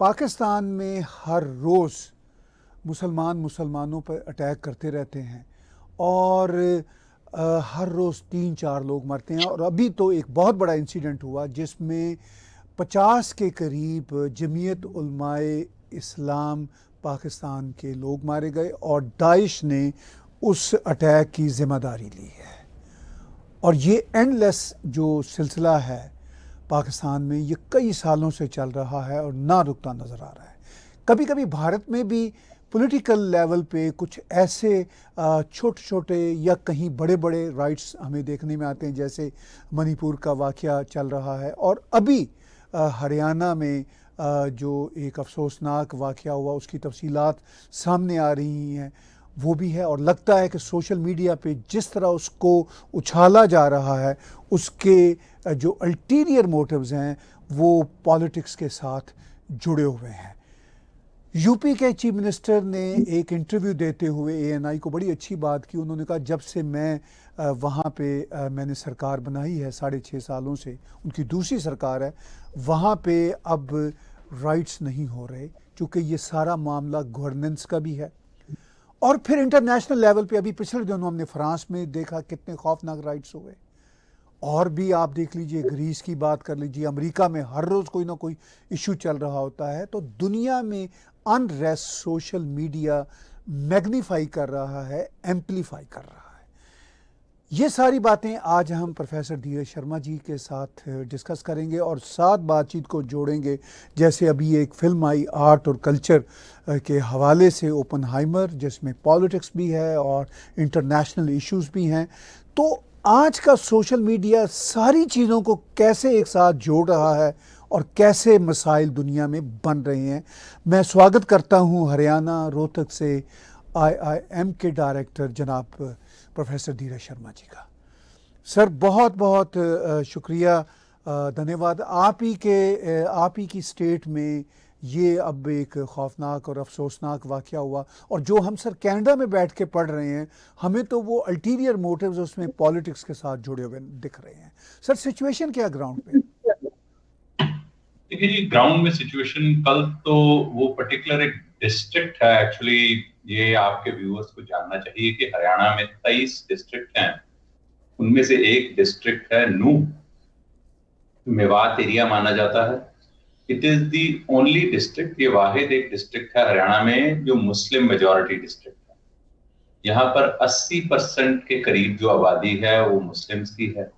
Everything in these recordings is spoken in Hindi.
पाकिस्तान में हर रोज़ मुसलमानों पर अटैक करते रहते हैं और हर रोज़ 3-4 लोग मरते हैं। और अभी तो एक बहुत बड़ा इंसिडेंट हुआ जिसमें 50 के करीब जमीयत उलमाए इस्लाम पाकिस्तान के लोग मारे गए और दाइश ने उस अटैक की ज़िम्मेदारी ली है। और ये एंडलेस जो सिलसिला है पाकिस्तान में, ये कई सालों से चल रहा है और ना रुकता नज़र आ रहा है। कभी कभी भारत में भी पॉलिटिकल लेवल पे कुछ ऐसे छोटे छोटे या कहीं बड़े बड़े राइट्स हमें देखने में आते हैं, जैसे मणिपुर का वाक़या चल रहा है और अभी हरियाणा में जो एक अफसोसनाक वाक़या हुआ उसकी तफसीलात सामने आ रही हैं, वो भी है। और लगता है कि सोशल मीडिया पे जिस तरह उसको उछाला जा रहा है उसके जो अल्टीरियर मोटिव्स हैं वो पॉलिटिक्स के साथ जुड़े हुए हैं। यूपी के चीफ मिनिस्टर ने एक इंटरव्यू देते हुए ANI को बड़ी अच्छी बात की। उन्होंने कहा जब से मैं वहाँ पे मैंने सरकार बनाई है 6.5 सालों से, उनकी दूसरी सरकार है, वहाँ पे अब राइट्स नहीं हो रहे क्योंकि ये सारा मामला गवर्नेंस का भी है। और फिर इंटरनेशनल लेवल पे अभी पिछले दिनों हमने फ्रांस में देखा कितने खौफनाक राइट्स हुए। और भी आप देख लीजिए, ग्रीस की बात कर लीजिए, अमेरिका में हर रोज़ कोई ना कोई इशू चल रहा होता है। तो दुनिया में अनरेस्ट सोशल मीडिया मैग्नीफाई कर रहा है, एम्पलीफाई कर रहा है। ये सारी बातें आज हम प्रोफेसर धीरज शर्मा जी के साथ डिस्कस करेंगे और साथ बातचीत को जोड़ेंगे। जैसे अभी एक फिल्म आई आर्ट और कल्चर के हवाले से, ओपनहाइमर, जिसमें पॉलिटिक्स भी है और इंटरनेशनल इश्यूज भी हैं। तो आज का सोशल मीडिया सारी चीज़ों को कैसे एक साथ जोड़ रहा है और कैसे मसाइल दुनिया में बन रहे हैं। मैं स्वागत करता हूं हरियाणा रोहतक से IIM के डायरेक्टर जनाब प्रोफेसर धीरज शर्मा जी का। सर बहुत बहुत शुक्रिया, धन्यवाद। आप ही की स्टेट में ये अब एक खौफनाक और अफसोसनाक वाक़या हुआ और जो हम सर कनाडा में बैठ के पढ़ रहे हैं, हमें तो वो अल्टीरियर मोटिव्स उसमें पॉलिटिक्स के साथ जुड़े हुए दिख रहे हैं। सर सिचुएशन क्या ग्राउंड पे? देखिए जी, ग्राउंड में सिचुएशन कल तो वो पर्टिकुलर एक डिस्ट्रिक्ट है। एक्चुअली ये आपके व्यूअर्स को जानना चाहिए कि हरियाणा में 23 डिस्ट्रिक्ट हैं, उनमें से एक डिस्ट्रिक्ट है नूह, मेवात एरिया माना जाता है। It is the only district, ये वाहिद एक डिस्ट्रिक्ट है हरियाणा में जो मुस्लिम मेजॉरिटी डिस्ट्रिक्ट है। यहाँ पर 80% के करीब जो आबादी है वो मुस्लिम्स की है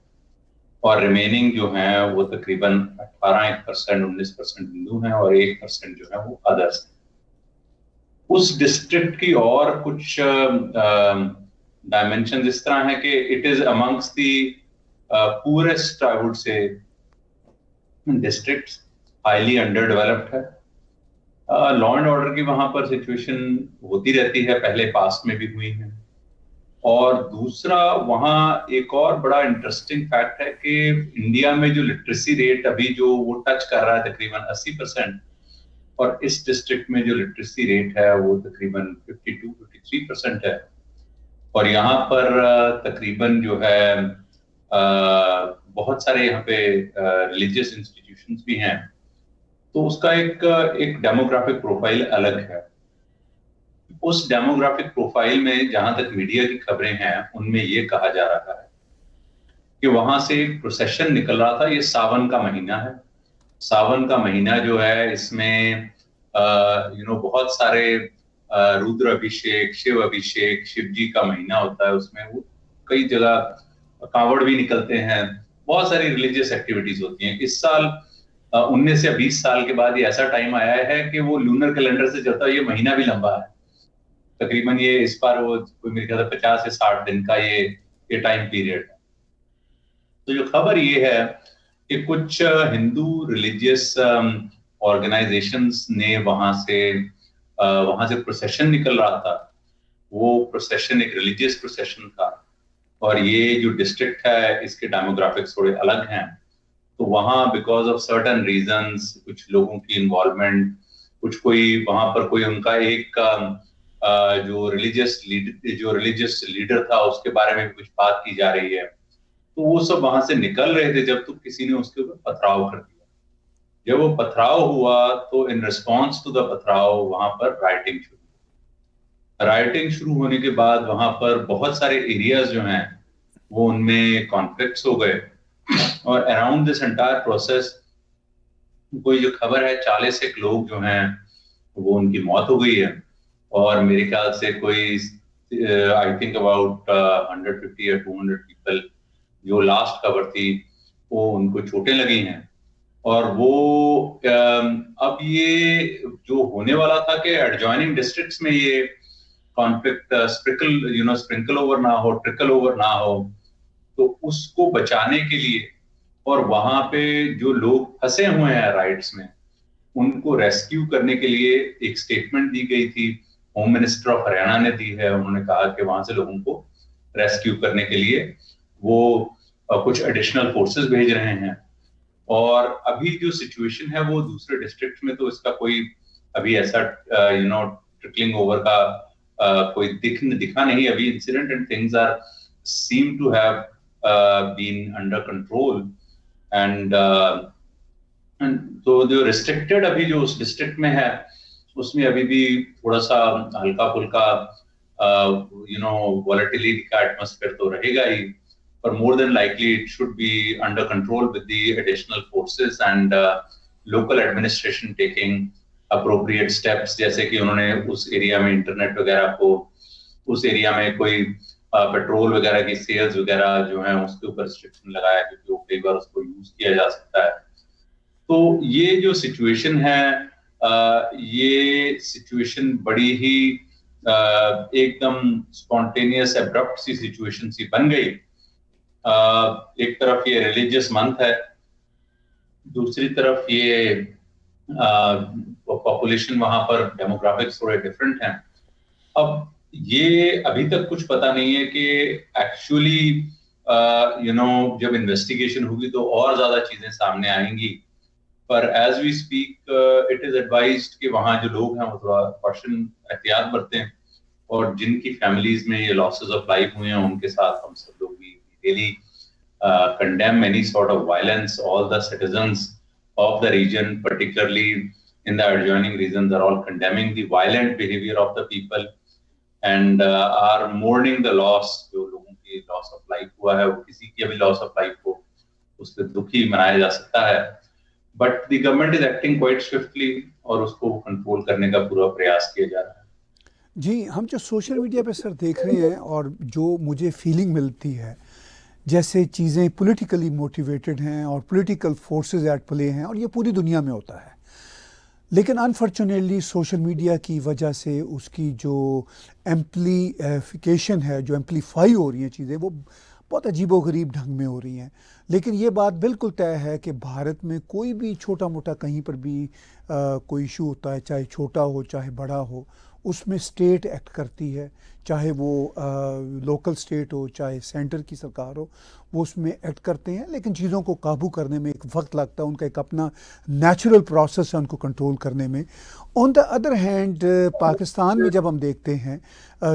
और रिमेनिंग जो है वो तकरीबन 18% 19% हिंदू हैं और 1% जो है वो अदर्स हैं। उस डिस्ट्रिक्ट की और कुछ डायमेंशन इस तरह है कि it is amongst the purest, I would say, districts, highly under developed है। लॉ एंड ऑर्डर की वहां पर सिचुएशन होती रहती है, पहले पास्ट में भी हुई है। और दूसरा, वहां एक और बड़ा इंटरेस्टिंग फैक्ट है कि इंडिया में जो लिटरेसी रेट अभी जो वो टच कर रहा है तकरीबन 80%, और इस डिस्ट्रिक्ट में जो लिटरेसी रेट है वो तकरीबन 52-53% है। और यहाँ पर तकरीबन जो है बहुत सारे यहाँ पे रिलीजियस इंस्टीट्यूशंस भी हैं, तो उसका एक डेमोग्राफिक प्रोफाइल अलग है। उस डेमोग्राफिक प्रोफाइल में जहां तक मीडिया की खबरें हैं उनमें ये कहा जा रहा है कि वहां से एक प्रोसेशन निकल रहा था। ये सावन का महीना है। सावन का महीना जो है इसमें बहुत सारे रुद्र अभिषेक, शिव अभिषेक, शिव जी का महीना होता है, उसमें वो कई जगह कांवड़ भी निकलते हैं, बहुत सारी रिलीजियस एक्टिविटीज होती हैं। इस साल 19 या 20 साल के बाद ये ऐसा टाइम आया है कि वो लूनर कैलेंडर से चलता है, ये महीना भी लंबा है। तकरीबन ये इस बार वो कोई मेरे ख्याल से 50 से 60 दिन का ये टाइम पीरियड है। तो जो खबर ये है कि कुछ हिंदू रिलीजियस ऑर्गेनाइजेशंस ने वहां से प्रोसेशन निकल रहा था। वो प्रोसेशन एक रिलीजियस प्रोसेशन था और ये जो डिस्ट्रिक्ट है इसके डेमोग्राफिक्स थोड़े अलग हैं। तो वहां बिकॉज ऑफ सर्टेन रीजंस, कुछ लोगों की इन्वॉल्वमेंट, कोई वहां पर कोई उनका एक जो रिलीजियस लीडर था उसके बारे में भी कुछ बात की जा रही है। तो वो सब वहां से निकल रहे थे जब तो किसी ने उसके ऊपर पथराव कर दिया। जब वो पथराव हुआ तो इन रिस्पॉन्स टू द पथराव वहां पर राइटिंग शुरू होने के बाद वहां पर बहुत सारे एरियाज जो हैं वो उनमें कॉन्फ्लिक्ट्स हो गए, और अराउंड दिस एंटायर प्रोसेस कोई जो खबर है 40 एक लोग जो हैं वो उनकी मौत हो गई है, और मेरे ख्याल से कोई आई थिंक अबाउट 150 या 200 पीपल जो लास्ट खबर थी वो उनको चोटें लगी हैं। और वो अब ये जो होने वाला था कि एडजॉइनिंग डिस्ट्रिक्ट्स में ये कॉन्फ्लिक्ट स्प्रिंकल ओवर ना हो, ट्रिकल ओवर ना हो, तो उसको बचाने के लिए और वहां पे जो लोग फंसे हुए हैं राइट्स में उनको रेस्क्यू करने के लिए एक स्टेटमेंट दी गई थी, होम मिनिस्टर ऑफ हरियाणा ने दी है। उन्होंने कहा कि वहां से लोगों को रेस्क्यू करने के लिए वो कुछ एडिशनल फोर्सेस भेज रहे हैं। और अभी जो सिचुएशन है वो दूसरे डिस्ट्रिक्ट में तो इसका कोई अभी ऐसा ट्रिकलिंग ओवर का कोई दिखा नहीं अभी incident, and things are seem to have been under control. And तो जो रिस्ट्रिक्टेड अभी जो उस डिस्ट्रिक्ट में है उसमें अभी भी थोड़ा सा हल्का फुल्का वॉलेटिलिटी का एटमॉस्फेयर तो रहेगा ही, but more than likely it should be under control with the additional forces and local administration taking appropriate steps, जैसे कि उन्होंने उस एरिया में इंटरनेट वगैरह को, उस एरिया में कोई पेट्रोल वगैरह की सेल्स वगैरह जो है उसके ऊपर रिस्ट्रिक्शन लगाया क्योंकि वो कई बार उसको यूज किया जा सकता है। तो ये जो सिचुएशन है ये सिचुएशन बड़ी ही एकदम स्पॉन्टेनियस एब्रप्ट सी सिचुएशन सी बन गई। एक तरफ ये रिलीजियस मंथ है, दूसरी तरफ ये पॉपुलेशन वहां पर डेमोग्राफिक्स थोड़े डिफरेंट हैं। अब ये अभी तक कुछ पता नहीं है कि एक्चुअली जब इन्वेस्टिगेशन होगी तो और ज्यादा चीजें सामने आएंगी, पर as we speak it is advised कि वहां जो लोग हैं वो थोड़ा कॉशन एहतियात बरतें, और जिनकी फैमिलीज में ये लॉसेस ऑफ लाइफ हुए हैं उनके साथ हम सब लोग भी really condemn any sort of violence. All the citizens of the region, particularly in the adjoining regions, are all condemning the violent behavior of the people and are mourning the loss. जो लोगों की loss of life हुआ है, वो किसी की अभी loss of life हो उस पर दुखी मनाया जा सकता है, but the government is acting quite swiftly और उसको कंट्रोल करने का पूरा प्रयास किया जा रहा है। जी, हम जो सोशल मीडिया पे सर देख रहे हैं और जो मुझे फीलिंग मिलती है जैसे चीज़ें पॉलिटिकली मोटिवेटेड हैं और पॉलिटिकल फोर्सेस एट प्ले हैं, और ये पूरी दुनिया में होता है, लेकिन अनफॉर्चुनेटली सोशल मीडिया की वजह से उसकी जो एम्प्लीफिकेशन है, जो एम्प्लीफाई हो रही हैं चीज़ें, वो बहुत अजीबोगरीब ढंग में हो रही हैं। लेकिन ये बात बिल्कुल तय है कि भारत में कोई भी छोटा मोटा कहीं पर भी कोई इशू होता है, चाहे छोटा हो चाहे बड़ा हो, उसमें स्टेट एक्ट करती है, चाहे वो लोकल स्टेट हो चाहे सेंटर की सरकार हो, वो उसमें एक्ट करते हैं। लेकिन चीज़ों को काबू करने में एक वक्त लगता है, उनका एक अपना नेचुरल प्रोसेस है उनको कंट्रोल करने में। On the other hand Pakistan में जब हम देखते हैं,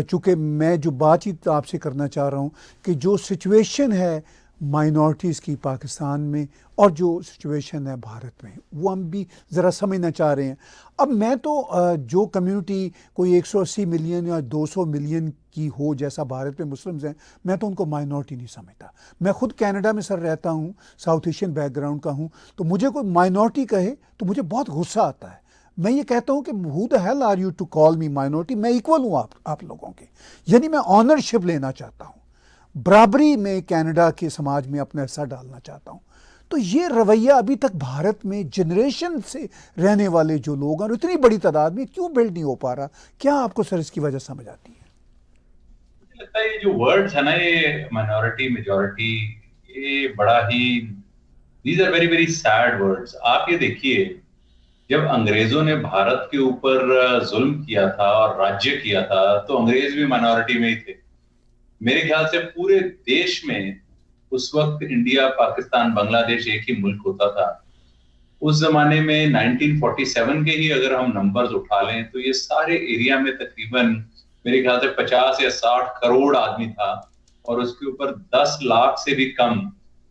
चूँकि मैं जो बातचीत आपसे करना चाह रहा हूँ कि जो सिचुएशन है माइनॉरिटीज़ की पाकिस्तान में और जो सिचुएशन है भारत में, वो हम भी ज़रा समझना चाह रहे हैं। अब मैं तो जो कम्युनिटी कोई 180 मिलियन या 200 मिलियन की हो जैसा भारत में मुस्लिम्स हैं, मैं तो उनको माइनॉरिटी नहीं समझता। मैं खुद कनाडा में सर रहता हूँ, साउथ एशियन बैकग्राउंड का हूँ, तो मुझे कोई माइनॉरिटी कहे तो मुझे बहुत गुस्सा आता है। मैं ये कहता हूँ कि who the hell are you to call me minority, मैं इक्वल हूँ आप लोगों के, यानी मैं ऑनरशिप लेना चाहता हूँ, बराबरी में कनाडा के समाज में अपना हिस्सा डालना चाहता हूँ। तो ये रवैया अभी तक भारत में जनरेशन से रहने वाले जो लोग हैं इतनी बड़ी तादाद में क्यों बिल्ड नहीं हो पा रहा? क्या आपको सर इसकी वजह समझ आती है? मुझे लगता है ये जो वर्ड्स है ना, ये माइनॉरिटी मेजॉरिटी, ये बड़ा ही, these are very very sad words. आप ये देखिए, जब अंग्रेजों ने भारत के ऊपर जुल्म किया था और राज्य किया था तो अंग्रेज भी माइनॉरिटी में ही थे। मेरे ख्याल से पूरे देश में उस वक्त इंडिया, पाकिस्तान, बांग्लादेश एक ही मुल्क होता था। उस जमाने में 1947 के ही अगर हम नंबर्स उठा लें तो ये सारे एरिया में तकरीबन मेरे ख्याल से 50 या 60 करोड़ आदमी था, और उसके ऊपर 10 लाख से भी कम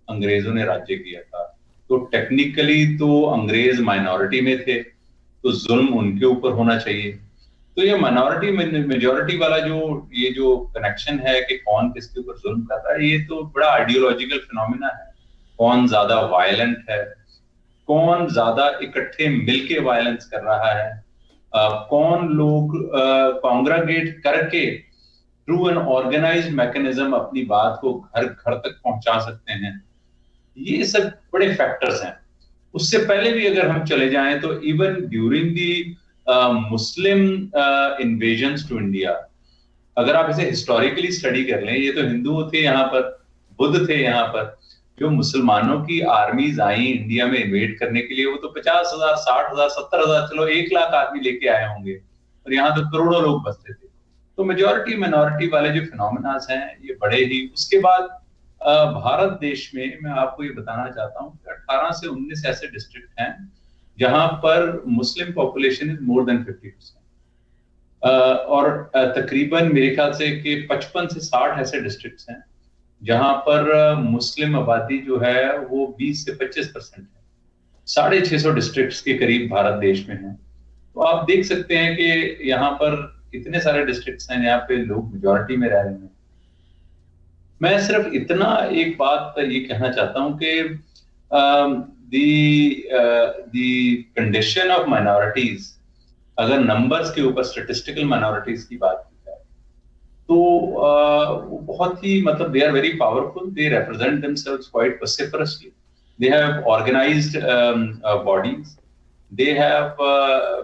अंग्रेजों ने राज्य किया था। तो टेक्निकली तो अंग्रेज माइनॉरिटी में थे, तो जुल्म उनके ऊपर होना चाहिए। तो ये माइनॉरिटी मेजॉरिटी वाला जो कनेक्शन है कि कौन किसके ऊपर जुल्म कर रहा है, ये तो बड़ा आइडियोलॉजिकल फिनोमिना है। कौन ज्यादा वायलेंट है, कौन ज्यादा इकट्ठे मिलके वायलेंस कर रहा है, कौन लोग कॉन्ग्रेगेट करके थ्रू एन ऑर्गेनाइज्ड मैकेनिज्म अपनी बात को घर घर तक पहुंचा सकते हैं, ये सब बड़े फैक्टर्स हैं। उससे पहले भी अगर हम चले जाएं तो even during the Muslim invasions to India, अगर आप इसे हिस्टोरिकली स्टडी कर लें, ये तो हिंदू थे यहाँ पर, बुद्ध थे यहाँ पर, जो मुसलमानों की आर्मीज आई इंडिया में इन्वेड करने के लिए, वो तो 50,000, 60,000, 70,000, चलो 1 लाख आदमी लेके आए होंगे, और यहाँ तो करोड़ों लोग बसते थे। तो मेजॉरिटी माइनॉरिटी वाले जो फिनोमिनास हैं ये बड़े ही। उसके बाद भारत देश में मैं आपको ये बताना चाहता हूँ कि 18 से 19 ऐसे डिस्ट्रिक्ट हैं जहां पर Muslim population is more than 50%, और तकरीबन मेरे ख्याल से कि 55 से 60 ऐसे डिस्ट्रिक्ट्स हैं जहां पर मुस्लिम आबादी जो है वो 20 से 25% है। 650 डिस्ट्रिक्ट्स के करीब भारत देश में है। तो आप देख सकते हैं कि यहाँ पर इतने सारे डिस्ट्रिक्ट्स हैं जहाँ पे लोग मेजॉरिटी में रह रहे हैं। मैं सिर्फ इतना एक बात ये कहना चाहता हूँ कि the condition of minorities, अगर नंबर्स के ऊपर स्टैटिस्टिकल माइनॉरिटीज की बात की जाए तो वो बहुत ही, मतलब they are very powerful, they represent themselves quite vociferously, they have organized bodies, they have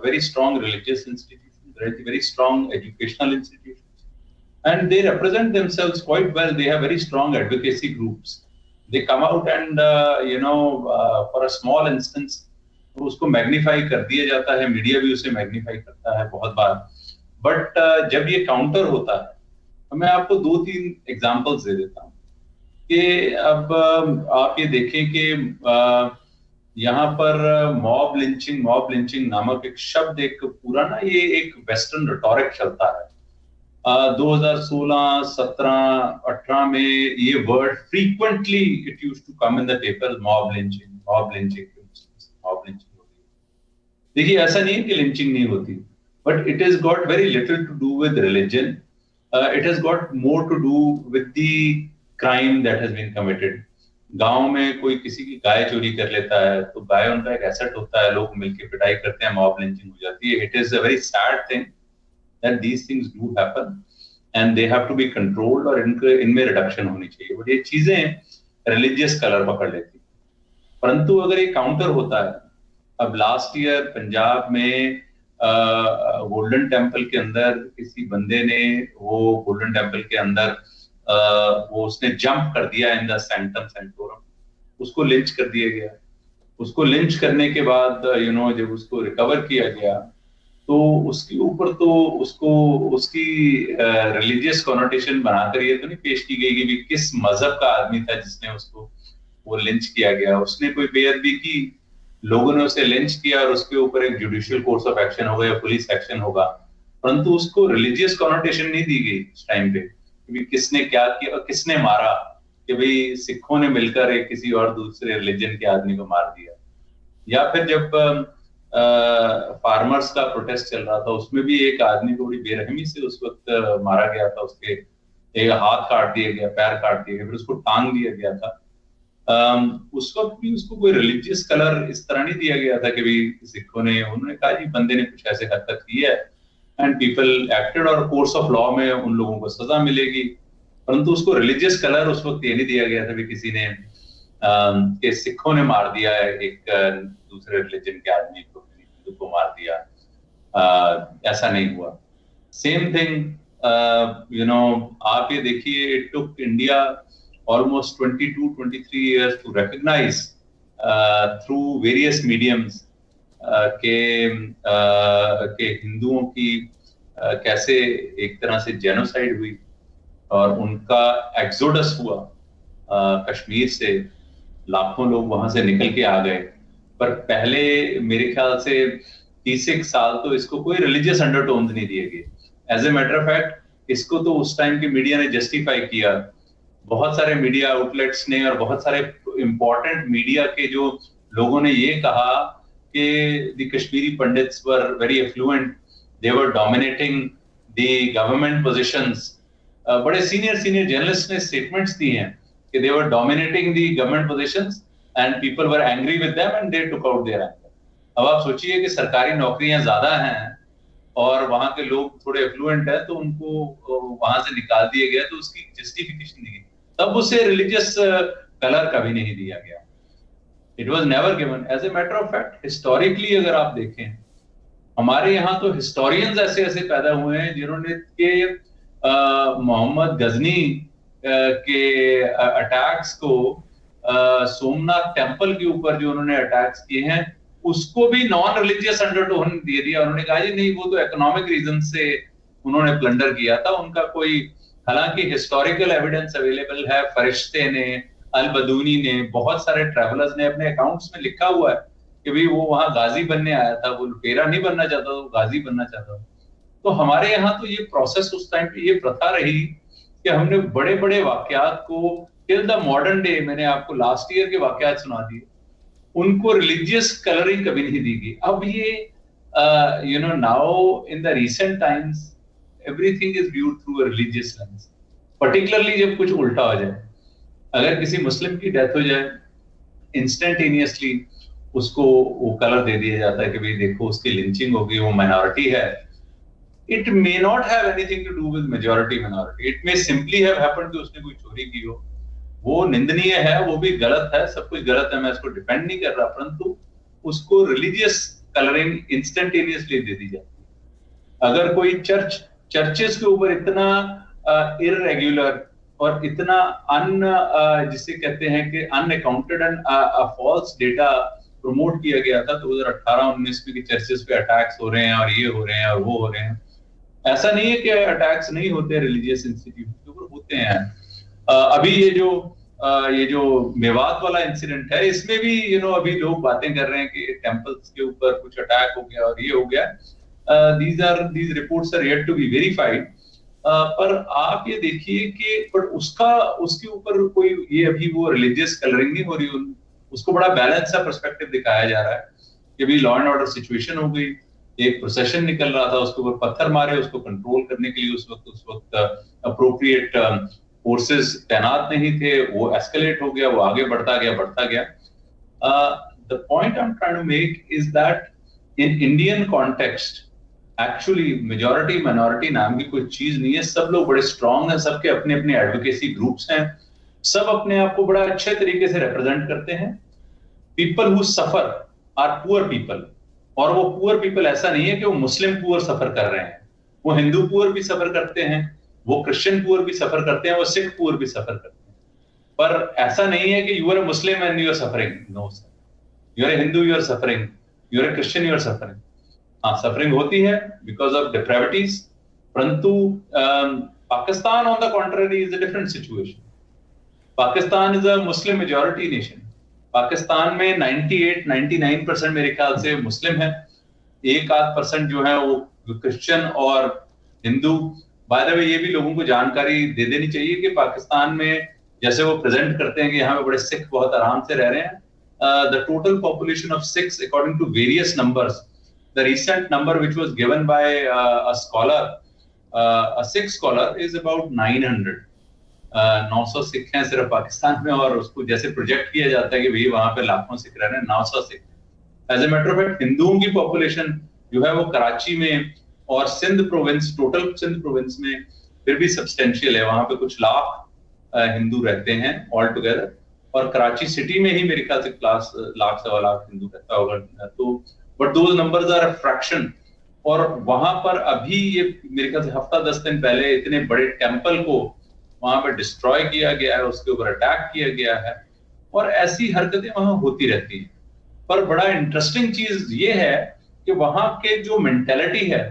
very strong religious institutions, very strong educational institutions, and they represent themselves quite well. They have very strong advocacy groups. They come out and for a small instance तो उसको मैग्नीफाई कर दिया जाता है, मीडिया भी उसे मैग्नीफाई करता है बहुत बार, बट जब ये काउंटर होता है तो मैं आपको 2-3 एग्जांपल्स दे देता हूँ कि अब आप ये देखें कि यहाँ पर मॉब लिंचिंग नामक एक शब्द, एक पूरा ना ये एक वेस्टर्न रिटोरिक चलता है। 2016, 17, 18 में ये word frequently it used to come in the paper, mob lynching. देखिए ऐसा नहीं है कि लिंचिंग नहीं होती, but it is got very little to do with religion, it has got more to do with the crime that has been committed. गांव में कोई किसी की गाय चोरी कर लेता है तो गाय उनका एक एसेट होता है, लोग मिलकर पिटाई करते हैं, मॉब लिंचिंग हो जाती है। It is a very sad thing that these things do happen and they have to be controlled, और इनमें रिडक्शन होनी चाहिए। बट ये चीजें रिलीजियस कलर पकड़ लेती, परंतु अगर ये काउंटर होता है, अब लास्ट ईयर पंजाब में गोल्डन टेम्पल के अंदर किसी बंदे ने वो गोल्डन टेम्पल के अंदर वो उसने जंप कर दिया इन द सैंक्टम सैंक्टोरम, उसको लिंच कर दिया गया। उसको लिंच करने के बाद जब उसको रिकवर किया गया तो उसके ऊपर तो उसकी रिलीजियस कॉनोटेशन बनाकर ये तो नहीं पेश की गई कि किस मजहब का आदमी था जिसने उसको वो लिंच किया गया। उसने कोई बेअदबी की, लोगों ने उसे लिंच किया और उसके ऊपर एक जुडिशियल कोर्स ऑफ एक्शन होगा या पुलिस एक्शन होगा, परंतु उसको रिलीजियस कॉनोटेशन नहीं दी गई उस टाइम पे कि किसने क्या किया और किसने मारा, कि भाई सिखों ने मिलकर एक किसी और दूसरे रिलीजन के आदमी को मार दिया। या फिर जब फार्मर्स का प्रोटेस्ट चल रहा था, उसमें भी एक आदमी को बड़ी बेरहमी से उस वक्त मारा गया था, उसके एक हाथ काट दिया गया, पैर काट दिया गया, फिर उसको टांग दिया गया था। उस वक्त भी उसको कोई रिलीजियस कलर इस तरह नहीं दिया गया था कि भाई सिखों ने, उन्होंने कहा जी बंदे ने कुछ ऐसे हरकत की है एंड पीपल एक्टेड और कोर्स ऑफ लॉ में उन लोगों को सजा मिलेगी, परंतु उसको रिलीजियस कलर उस वक्त ये नहीं दिया गया था कि किसी ने कि सिखों ने मार दिया है एक दूसरे रिलीजन के आदमी को, हिंदू को मार दिया, ऐसा नहीं हुआ। सेम थिंग आप ये देखिए, it took India almost 22-23 years to recognize through various mediums के हिंदुओं की कैसे एक तरह से जेनोसाइड हुई और उनका एक्सोडस हुआ। कश्मीर से लाखों लोग वहां से निकल के आ गए, पर पहले मेरे ख्याल से 30 साल तो इसको कोई रिलीजियस अंडरटोन्स नहीं दिए गए। As a matter of fact इसको तो उस टाइम के मीडिया ने जस्टिफाई किया, बहुत सारे मीडिया आउटलेट्स ने और बहुत सारे इंपॉर्टेंट मीडिया के जो लोगों ने ये कहा कि the Kashmiri Pandits were very affluent, they were dominating the government positions. बड़े सीनियर जर्नलिस्ट ने स्टेटमेंट्स दी हैं कि they were dominating the government positions and people were angry with them and they took out their anger. अब आप सोचिए कि सरकारी नौकरियां ज्यादा हैं और वहां के लोग थोड़े एफ्लुएंट है तो उनको वहां से निकाल दिया गया, तो उसकी जस्टिफिकेशन दी गई। तब उसे रिलीजियस कलर कभी नहीं दिया गया। It was never given. As a matter of fact historically अगर आप देखें, हमारे यहाँ तो हिस्टोरियंस ऐसे ऐसे पैदा हुए हैं जिन्होंने के मोहम्मद गजनी के अटैक्स को सोमनाथ टेम्पल के ऊपर जो उन्होंने अटैक्स किए हैं उसको भी नॉन रिलीजियस अंडरटोन दे दिया। उन्होंने कहा जी नहीं, वो तो इकोनॉमिक रीजन से उन्होंने प्लंडर किया था, उनका कोई, हालांकि हिस्टोरिकल एविडेंस अवेलेबल है। फरिश्ते ने, अल बदूनी ने, बहुत सारे ट्रैवलर्स ने अपने अकाउंट्स में लिखा हुआ है कि भाई वो वहां गाजी बनने आया था, वो लुटेरा नहीं बनना चाहता, वो गाजी बनना चाहता था। तो हमारे यहाँ तो ये प्रोसेस उस टाइम पे ये प्रथा रही कि हमने बड़े बड़े वाकयात को टिल द मॉडर्न डे, मैंने आपको लास्ट ईयर के वाकयात सुना दिए, उनको रिलीजियस कलरिंग कभी नहीं दी गई। अब ये now in the recent times everything is viewed through a religious lens, particularly जब कुछ उल्टा हो जाए। अगर किसी मुस्लिम की डेथ हो जाए, इंस्टेंटेनियसली उसको वो कलर दे दिया जाता है कि भाई देखो उसकी लिंचिंग हो गई, वो माइनॉरिटी है। It may not have anything to do with majority minority, it may simply have happened कि उसने कोई चोरी की हो। वो निंदनीय है, वो भी गलत है, सब कुछ गलत है, मैं इसको डिफेंड नहीं कर रहा, परंतु उसको रिलीजियस कलरिंग इंस्टेंटेनियसली दे दी जाती है। अगर कोई चर्चेस के ऊपर इतना इररेगुलर और इतना जिसे कहते हैं कि unaccounted and false data promote किया गया था 2018-19 में कि चर्चेस पे अटैक्स हो रहे हैं और ये हो रहे हैं और वो हो रहे हैं। ऐसा नहीं है कि अटैक्स नहीं होते रिलीजियस इंस्टीट्यूट के ऊपर, होते हैं। अभी ये जो मेवात वाला इंसिडेंट है, इसमें भी अभी लोग बातें कर रहे हैं कि टेंपल्स के ऊपर कुछ अटैक हो गया और ये हो गया। these reports are yet to be verified। पर आप ये देखिए कि पर उसके ऊपर कोई ये अभी वो रिलीजियस कलरिंग नहीं हो रही, उसको बड़ा बैलेंस सा पर्सपेक्टिव दिखाया जा रहा है कि भी लॉ एंड ऑर्डर सिचुएशन हो गई, एक प्रोसेशन निकल रहा था, उसके ऊपर पत्थर मारे, उसको कंट्रोल करने के लिए उस वक्त अप्रोप्रिएट फोर्सेस तैनात नहीं थे, वो एस्केलेट हो गया, वो आगे बढ़ता गया। The point I am trying to make is that in Indian context actually majority minority नाम की कोई चीज नहीं है। सब लोग बड़े स्ट्रांग हैं, सबके अपने अपने एडवोकेसी ग्रुप्स हैं, सब अपने आप को बड़ा अच्छे तरीके से रिप्रेजेंट करते हैं। People who suffer are poor people, और वो पुअर पीपल ऐसा नहीं है कि वो मुस्लिम पुअर सफर कर रहे हैं, वो हिंदू पुअर भी सफर करते हैं, वो क्रिश्चियन पुअर भी सफर करते हैं, वो सिख पुअर भी सफर करते हैं। पर ऐसा नहीं है कि you are a Muslim and you are suffering, no sir, you are a Hindu you are suffering, you are a Christian you are suffering. हाँ, सफरिंग होती है बिकॉज ऑफ डिप्रेविटीज, परंतु Pakistan on the contrary is a different situation. Pakistan is a Muslim majority nation. Pakistan में 98-99% मेरे ख्याल से मुस्लिम है, 1-8% जो है वो क्रिश्चियन और हिंदू। बाय द वे ये भी लोगों को जानकारी दे देनी चाहिए कि पाकिस्तान में जैसे वो प्रेजेंट करते हैं कि यहाँ पे बड़े सिख बहुत आराम से रह रहे हैं, the total population of Sikhs according to various numbers, the recent number which was given by a scholar, a Sikh scholar, is about 900। 900 Sikh हैं सिर्फ पाकिस्तान में, और उसको जैसे प्रोजेक्ट किया जाता है कि भाई वहां पे लाखों सिख रह रहे हैं, 900 Sikh. As a matter of fact हिंदुओं की पॉपुलेशन जो है वो कराची में और Sindh province, total Sindh province में फिर भी सब्सटेंशियल है, वहां पे कुछ लाख हिंदू रहते हैं ऑल टुगेदर, और कराची सिटी में ही मेरे ख्याल से लाख सवा लाख हिंदू रहता होगा। तो but those numbers are a fraction. और वहां पर अभी ये मेरे ख्याल से हफ्ता 10 दिन पहले इतने बड़े टेम्पल को वहां पर डिस्ट्रॉय किया गया है, उसके ऊपर अटैक किया गया है, और ऐसी हरकतें वहां होती रहती हैं। पर बड़ा इंटरेस्टिंग चीज ये है कि वहां के जो मेंटेलिटी है,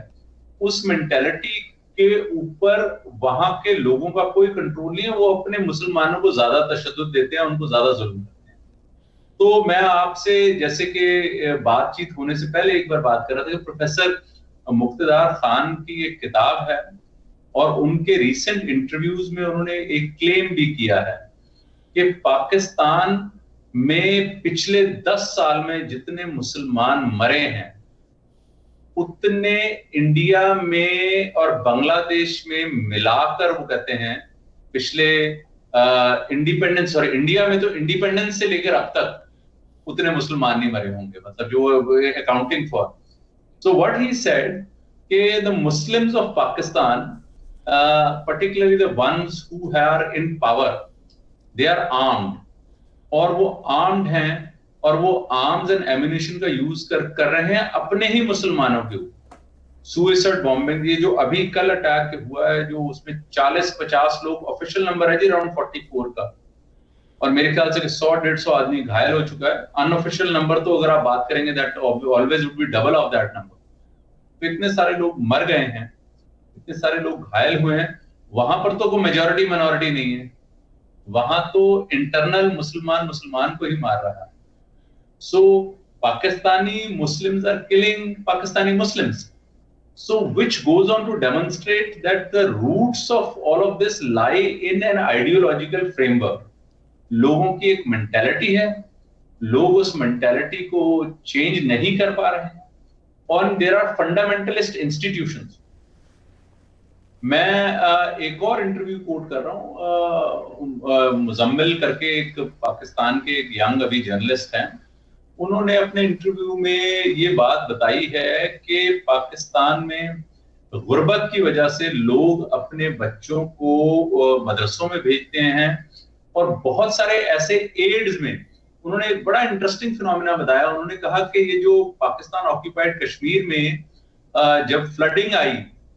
उस मेंटेलिटी के ऊपर वहां के लोगों का कोई कंट्रोल नहीं है। वो अपने मुसलमानों को ज्यादा तशद्दुद देते हैं, उनको ज्यादा जुल्म करते हैं। तो मैं आपसे जैसे कि बातचीत होने से पहले एक बार बात कर रहा था कि प्रोफेसर मुक्तदार खान की एक किताब है, और उनके रिसेंट इंटरव्यूज में उन्होंने एक क्लेम भी किया है कि पाकिस्तान में पिछले 10 साल में जितने मुसलमान मरे हैं उतने इंडिया में और बांग्लादेश में मिलाकर वो कहते हैं पिछले इंडिपेंडेंस, और इंडिया में तो इंडिपेंडेंस से लेकर अब तक उतने मुसलमान नहीं मरे होंगे, मतलब जो accounting for. So what he said कि the Muslims of Pakistan, particularly the ones who are in power, they are armed, और वो armed हैं और वो arms and ammunition का यूज कर रहे हैं अपने ही मुसलमानों के ऊपर। सुइसाइड बॉम्बिंग, ये जो अभी कल अटैक हुआ है, जो उसमें 40-50 लोग, ऑफिशियल नंबर है जी अराउंड 44 का, और मेरे ख्याल से 100-150 आदमी घायल हो चुका है। अनऑफिशियल नंबर तो अगर आप बात करेंगे that always would be double of that number. तो इतने सारे लोग मर गए हैं, इतने सारे लोग घायल हुए हैं। वहां पर तो कोई मेजॉरिटी माइनॉरिटी नहीं है, वहां तो इंटरनल मुसलमान को ही मार रहा है। So Pakistani Muslims are killing Pakistani Muslims, so which goes on to demonstrate that the roots of all of this lie in an ideological framework. लोगों की एक मेंटालिटी है, लोग उस मेंटालिटी को चेंज नहीं कर पा रहे हैं, और देयर आर फंडामेंटलिस्ट इंस्टीट्यूशंस। मैं एक और इंटरव्यू कोट कर रहा हूं, मुजम्मिल करके एक पाकिस्तान के एक यंग अभी जर्नलिस्ट हैं, उन्होंने अपने इंटरव्यू में ये बात बताई है कि पाकिस्तान में गुर्बत की वजह से लोग अपने बच्चों को मदरसों में भेजते हैं, और बहुत सारे ऐसे एड्स में उन्होंने एक बड़ा इंटरेस्टिंग फिनोमेना बताया। उन्होंने कहा कि ये जो पाकिस्तान ऑक्यूपाइड कश्मीर में जब फ्लडिंग आई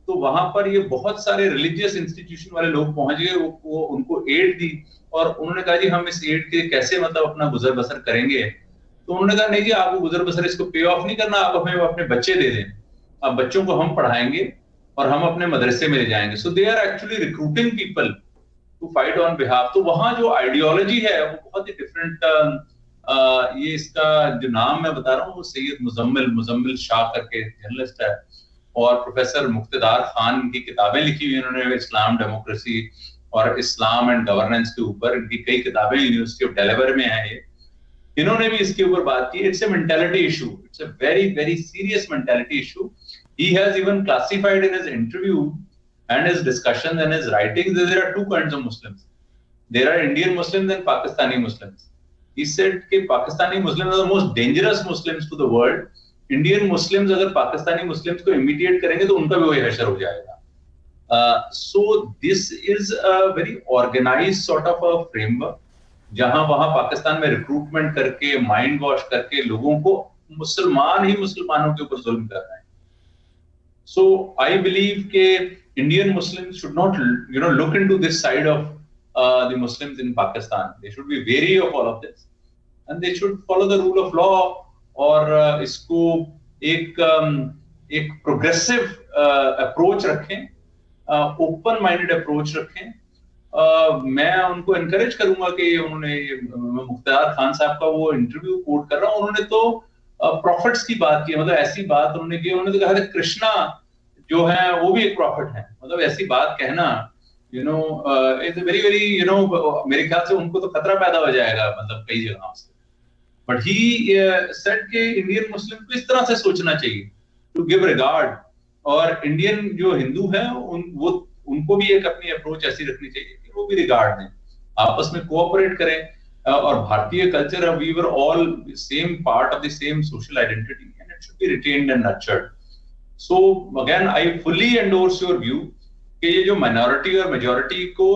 तो वहां पर ये बहुत सारे रिलीजियस इंस्टीट्यूशन वाले लोग पहुंच गए, वो उनको एड दी, और उन्होंने कहा जी हम इस एड के कैसे मतलब अपना गुजर बसर करेंगे। तो उन्होंने कहा नहीं जी, आपको गुजर बसर इसको पे ऑफ नहीं करना, आप हमें अपने बच्चे दे दें, अब बच्चों को हम पढ़ाएंगे और हम अपने मदरसे में ले जाएंगे। So they are actually recruiting people to fight on behalf. तो वहां जो आइडियोलॉजी है वो बहुत ही डिफरेंट। ये इसका जो नाम मैं बता रहा हूँ वो सैयद मुजम्मिल शाह करके जर्नलिस्ट है, और प्रोफेसर मुक्तदार खान की किताबें लिखी हुई उन्होंने इस्लाम डेमोक्रेसी और इस्लाम एंड गवर्नेंस के ऊपर, इनकी कई किताबें यूनिवर्सिटी ऑफ डेलावेयर में है ये, इन्होंने भी इसके ऊपर बात की। It's a mentality issue, it's a very very serious mentality issue. He has even classified in his interview and his discussions and his writings that there are two kinds of Muslims. There are Indian Muslims and Pakistani Muslims. He said कि Pakistani Muslims are the most dangerous Muslims to the world. Indian Muslims अगर Pakistani Muslims को imitate करेंगे तो उनका भी वही हशर हो जाएगा। So this is a very organized sort of a framework जहां वहां पाकिस्तान में रिक्रूटमेंट करके माइंड वॉश करके लोगों को मुसलमान ही मुसलमानों के ऊपर जुल्म कर रहे हैं। So I believe के Indian Muslims should not, look into this side of the Muslims in Pakistan. They should be wary of all of this, and they should follow the rule of law, और इसको एक प्रोग्रेसिव अप्रोच रखें, ओपन माइंडेड अप्रोच रखें। मैं उनको एनकरेज करूंगा कि उन्होंने मुख्तार खान साहब का वो इंटरव्यू कोट कर रहा हूँ, उन्होंने तो प्रॉफिट्स की बात की, मतलब ऐसी बात उन्होंने की, उन्होंने तो कहा था कृष्णा जो है वो भी एक प्रॉफिट है, मतलब ऐसी बात कहना इट्स वेरी वेरी मेरे ख्याल से उनको तो खतरा पैदा हो जाएगा मतलब कई जगहों से। बट ही सेड कि इंडियन मुस्लिम को इस तरह से सोचना चाहिए टू गिव रिगार्ड, और इंडियन जो हिंदू है उनको भी एक अपनी अप्रोच ऐसी रखनी चाहिए कि वो भी रिगार्ड दें, आपस में कोऑपरेट करें। और भारतीय culture, we were all same part of the same social identity and it should be retained and nurtured. So again, I fully endorse your view कि ये जो minority और majority को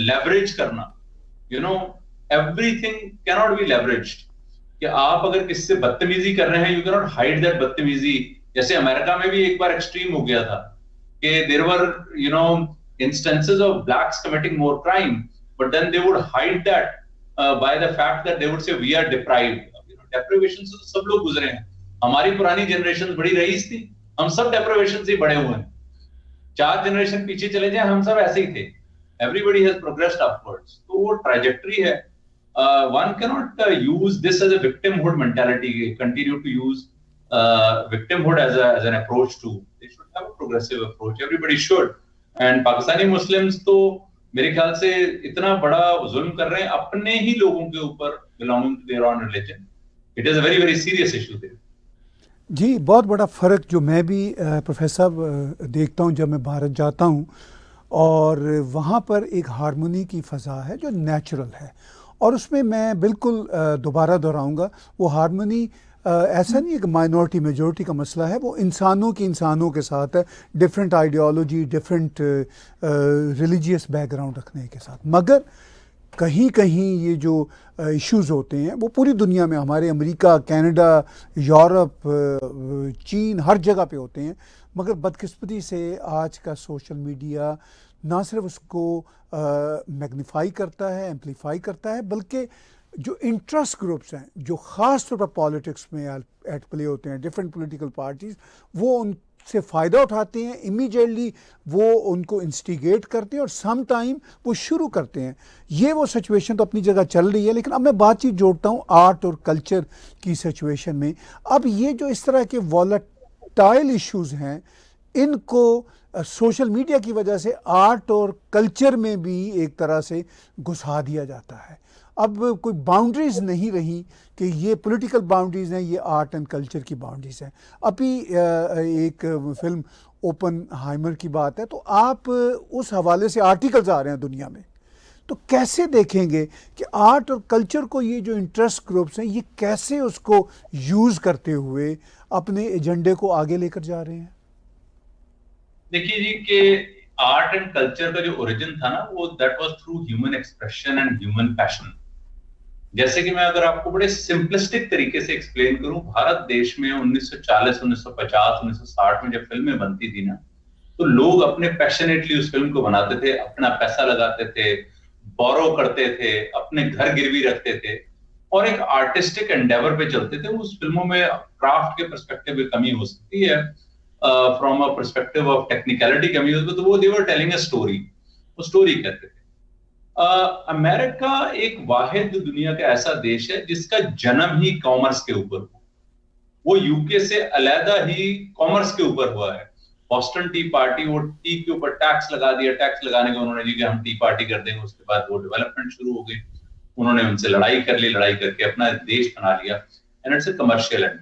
leverage करना, everything cannot be leveraged। कि आप अगर किससे बदतमीजी कर रहे हैं, you cannot hide that बदतमीजी। जैसे अमेरिका में भी एक बार extreme हो गया था कि there were instances of blacks committing more crime, but then they would hide that by the fact that they would say we are deprived। deprivation से तो सब लोग गुजरे हैं, हमारी पुरानी जनरेशन बड़ी रईस थी, हम सब डेप्रिवेशन से बड़े हुए हैं। 4 जनरेशन पीछे चले जाए हम सब ऐसे ही थे। Everybody has progressed upwards. तो वो ट्रैजेक्टरी है। One can not use this as a victimhood mentality, continue to use victimhood as an approach to, they should have a progressive approach, everybody should. And Pakistani Muslims तो मेरे ख्याल से इतना बड़ा जुल्म कर रहे हैं अपने ही लोगों के ऊपर belonging to their own religion. It is a very very serious issue there. जी, बहुत बड़ा फ़र्क जो मैं भी प्रोफेसर साहब देखता हूँ जब मैं भारत जाता हूँ, और वहाँ पर एक हारमोनी की फ़ज़ा है जो नेचुरल है, और उसमें मैं बिल्कुल दोबारा दोहराऊँगा, वो हारमोनी ऐसा नहीं है कि माइनॉरिटी मेजॉरिटी का मसला है, वो इंसानों के साथ है, different ideology, different religious background रखने के साथ। मगर कहीं कहीं ये जो इश्यूज़ होते हैं वो पूरी दुनिया में, हमारे अमेरिका, कनाडा, यूरोप, चीन, हर जगह पे होते हैं। मगर बदकिस्मती से आज का सोशल मीडिया ना सिर्फ उसको मैग्नीफाई करता है, एम्पलीफाई करता है, बल्कि जो इंटरेस्ट ग्रुप्स हैं जो ख़ास तौर पर पॉलिटिक्स में एट प्ले होते हैं, डिफरेंट पॉलिटिकल पार्टीज़, वो उनसे फ़ायदा उठाते हैं, इमीडिएटली वो उनको इंस्टिगेट करते हैं और सम टाइम वो शुरू करते हैं। ये वो सिचुएशन तो अपनी जगह चल रही है, लेकिन अब मैं बातचीत जोड़ता हूँ आर्ट और कल्चर की सिचुएशन में। अब ये जो इस तरह के वॉलेटाइल इश्यूज़ हैं, इनको सोशल मीडिया की वजह से आर्ट और कल्चर में भी एक तरह से घुसा दिया जाता है। अब कोई बाउंड्रीज़ नहीं रही कि ये पॉलिटिकल बाउंड्रीज़ हैं, ये आर्ट एंड कल्चर की बाउंड्रीज़ हैं। अभी एक फिल्म ओपनहाइमर की बात है, तो आप उस हवाले से आर्टिकल्स आ रहे हैं दुनिया में, तो कैसे देखेंगे कि आर्ट और कल्चर को ये जो इंटरेस्ट ग्रुप्स हैं, ये कैसे उसको यूज़ करते हुए अपने एजेंडे को आगे लेकर जा रहे हैं? देखिए जी कि आर्ट एंड कल्चर का जो ओरिजिन था ना, वो that was through human expression and human passion. जैसे कि मैं अगर आपको बड़े सिंपलिस्टिक तरीके से एक्सप्लेन करूं, भारत देश में 1940, 1950, 1960 में जब फिल्में बनती थी ना, तो लोग अपने पैशनेटली उस फिल्म को बनाते थे, अपना पैसा लगाते थे, बोरो करते थे, अपने घर गिरवी रखते थे और एक आर्टिस्टिक एंडेवर पे चलते थे. उस फिल्मों में क्राफ्ट के पर्सपेक्टिव में कमी हो सकती है, from a perspective of technicality कमी हो, तो वो दे वर टेलिंग अ स्टोरी, वो स्टोरी कहते थे. अमेरिका एक वाहिद दुनिया का ऐसा देश है जिसका जन्म ही कॉमर्स के ऊपर हुआ. वो यूके से अलहदा ही कॉमर्स के ऊपर हुआ है. बॉस्टन टी पार्टी, वो टी के ऊपर टैक्स लगा दिया, टैक्स लगाने के उन्होंने जी कि हम टी पार्टी कर देंगे, उसके बाद वो डेवलपमेंट शुरू हो गई. उन्होंने उनसे लड़ाई कर ली, लड़ाई करके अपना देश बना लिया, and it's a commercial and.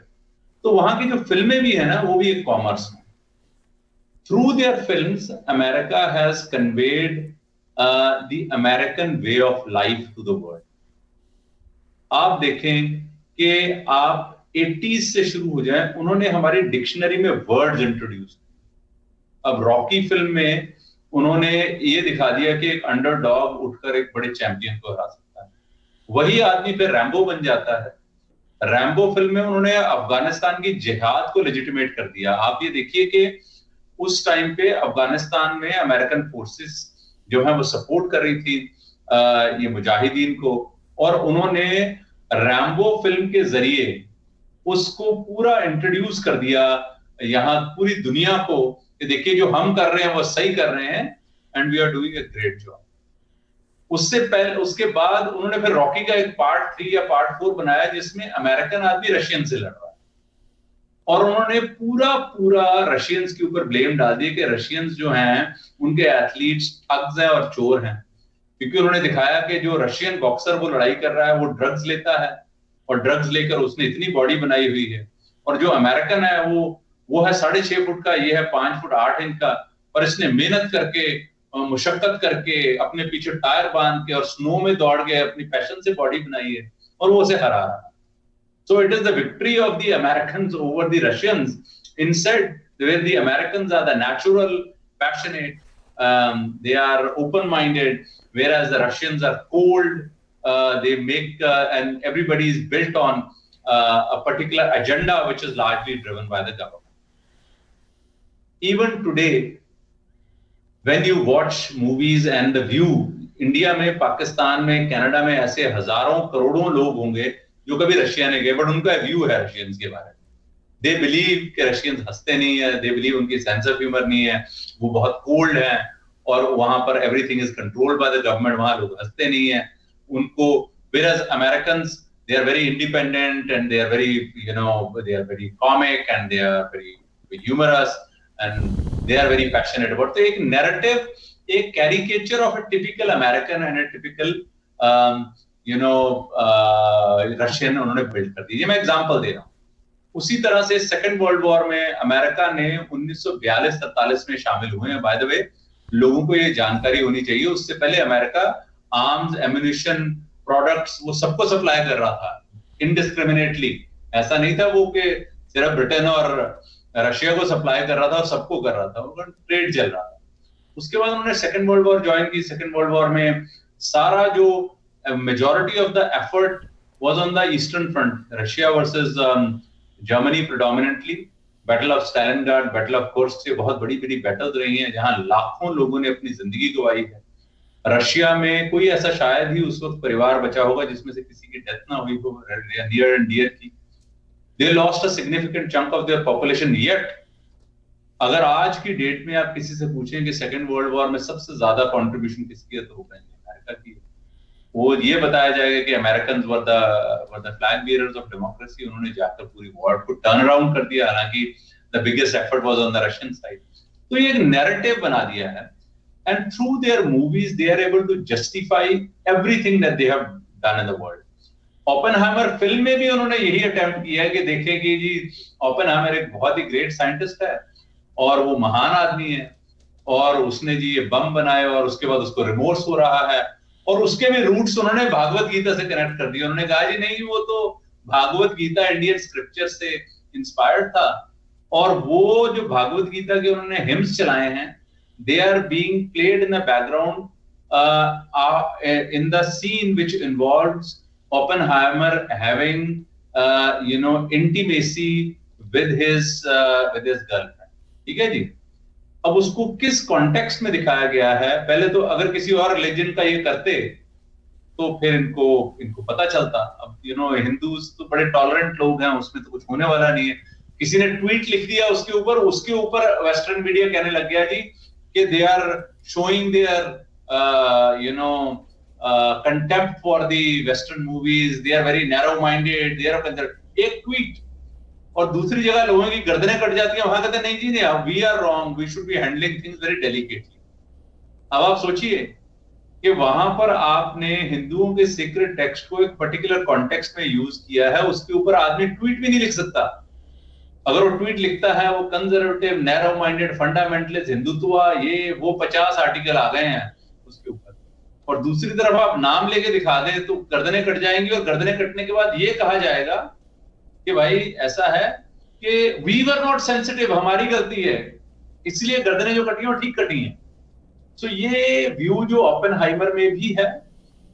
तो वहां की जो फिल्में भी है ना, वो भी एक कॉमर्स में. Through their films America has conveyed the American way of life to the world. आप देखें कि आप 80s से शुरू हो जाएं, उन्होंने हमारी डिक्शनरी में वर्ड्स इंट्रोड्यूस. अब रॉकी फिल्म में उन्होंने ये दिखा दिया कि एक अंडरडॉग उठकर एक बड़े चैंपियन को हरा सकता है. वही आदमी फिर रैम्बो बन जाता है. रैम्बो फिल्म में उन्होंने अफगानिस्तान की जिहाद को लेजिटिमेट कर दिया. आप ये देखिए कि उस टाइम पे अफगानिस्तान में अमेरिकन फोर्सेस जो है वो सपोर्ट कर रही थी ये मुजाहिदीन को, और उन्होंने रैम्बो फिल्म के जरिए उसको पूरा इंट्रोड्यूस कर दिया यहाँ पूरी दुनिया को कि देखिए जो हम कर रहे हैं वो सही कर रहे हैं, and we are doing a great job. उससे पहले, उसके बाद उन्होंने फिर रॉकी का एक पार्ट 3 या पार्ट 4 बनाया जिसमें अमेरिकन आदमी रशियन से लड़ रहा है, और उन्होंने पूरा रशियंस के ऊपर ब्लेम डाल दिया कि रशियंस जो हैं उनके एथलीट्स ठग्स हैं और चोर हैं, क्योंकि उन्होंने दिखाया कि जो रशियन बॉक्सर वो लड़ाई कर रहा है वो ड्रग्स लेता है, और ड्रग्स लेकर उसने इतनी बॉडी बनाई हुई है, और जो अमेरिकन है वो है 6.5 फुट का, ये है 5 फुट 8 इंच का, और इसने मेहनत करके, मुशक्कत करके, अपने पीछे टायर बांध के और स्नो में दौड़ के अपनी पैशन से बॉडी बनाई है, और वो उसे हरा रहा है. So it is the victory of the Americans over the Russians. Instead, where the Americans are the natural, passionate, they are open-minded, whereas the Russians are cold. They make and everybody is built on a particular agenda which is largely driven by the government. Even today, when you watch movies and the view, India में, Pakistan में, Canada में ऐसे हजारों करोड़ों लोग होंगे जो कभी रशिया ने गए, बट उनका व्यू है रशियंस के बारे में. दे बिलीव कि रशियंस हंसते नहीं है, दे बिलीव उनकी सेंस ऑफ ह्यूमर नहीं है, वो बहुत कोल्ड है, और वहां पर everything is controlled by the government, वहां लोग हंसते नहीं है उनको. whereas Americans, they are very independent and they are very, they are very comic and they are very humorous and they are very passionate about. तो एक नैरेटिव, एक caricature of a typical American and a typical Russian उन्होंने बिल्ड कर दी। ये मैं एग्जांपल दे रहा हूँ। उसी तरह से सेकेंड वर्ल्ड वॉर में अमेरिका ने 1942-43 में शामिल हुए हैं। बाय द वे, लोगों को ये जानकारी होनी चाहिए, उससे पहले अमेरिका आर्म्स, एम्युनिशन, प्रोडक्ट्स वो सबको सप्लाई कर रहा था इनडिस्क्रिमिनेटली। ऐसा नहीं था वो कि सिर्फ ब्रिटेन और रशिया को सप्लाई कर रहा था और सबको कर रहा था, उनका ट्रेड चल रहा था। उसके बाद उन्होंने सेकेंड वर्ल्ड वॉर ज्वाइन की। सेकेंड वर्ल्ड वॉर में सारा जो majority of the effort was on the eastern front, Russia versus Germany predominantly. Battle of Stalingrad, battle of Kursk, से बहुत बड़ी बड़ी बैटल्स रही हैं जहां लाखों लोगों ने अपनी जिंदगी गंवाई है। रशिया में कोई ऐसा शायद ही उस वक्त परिवार बचा होगा जिसमें से किसी की डेथ ना हुई हो नियर एंड डियर की। They lost a significant chunk of their population yet. अगर आज की डेट में आप किसी से पूछें कि सेकेंड वर्ल्ड वॉर में सबसे ज्यादा कंट्रीब्यूशन किसकी है, तो वो कहेंगे अमेरिका की है। वो ये बताया जाएगा कि American were the flag bearers of democracy. उन्होंने जाकर पूरी वॉर को टर्न अराउंड कर दिया, हालांकि the biggest effort was on the Russian side. तो ये एक नैरेटिव बना दिया है, and through their movies they are able to justify everything that they have done in the world. Oppenheimer film में भी उन्होंने यही अटेम्प्ट किया है कि देखें कि जी ओपेनहाइमर एक बहुत ही ग्रेट साइंटिस्ट है और वो महान आदमी है, और उसने जी ये बम बनाए और उसके बाद उसको रिमोर्स हो रहा है, और उसके भी रूट्स उन्होंने भागवत गीता से कनेक्ट कर दिया। उन्होंने कहा जी नहीं, वो तो भागवत गीता इंडियन स्क्रिप्चर से इंस्पायर्ड था, और वो जो भागवत गीता के उन्होंने हिम्स चलाए हैं, they are being played in the background in the scene which involves Oppenheimer having intimacy with his girlfriend। ठीक है जी। अब उसको किस कॉन्टेक्स्ट में दिखाया गया है, पहले तो अगर किसी और रिलीजन का ये करते तो फिर इनको पता चलता। अब हिंदूज तो बड़े टॉलरेंट लोग हैं, उसमें तो कुछ होने वाला नहीं है। किसी ने ट्वीट लिख दिया उसके ऊपर वेस्टर्न मीडिया कहने लग गया जी कि they are showing their contempt for the Western movies, they are very narrow-minded, they are conservative। एक ट्वीट और दूसरी जगह लोगों की गर्दनें कट जाती हैं, वहां कहते हैं नहीं जी नहीं, we are wrong, we should be handling things very delicately। अब आप सोचिए कि वहां पर आपने हिंदुओं के सीक्रेट टेक्स्ट को एक पर्टिकुलर कॉन्टेक्स्ट में यूज किया है, उसके ऊपर आदमी ट्वीट भी नहीं लिख सकता। अगर वो ट्वीट लिखता है वो conservative, narrow minded, fundamentalist, Hindutva, ये वो 50 आर्टिकल आ गए हैं उसके ऊपर, और दूसरी तरफ आप नाम लेके दिखा दें तो गर्दनें कट जाएंगी, और गर्दनें कटने के बाद ये कहा जाएगा कि भाई ऐसा है कि वी वर नॉट सेंसिटिव, हमारी गलती है, इसलिए गर्दनें जो कटी हैं वो ठीक कटी हैं। सो ये व्यू जो ओपेनहाइमर में भी है,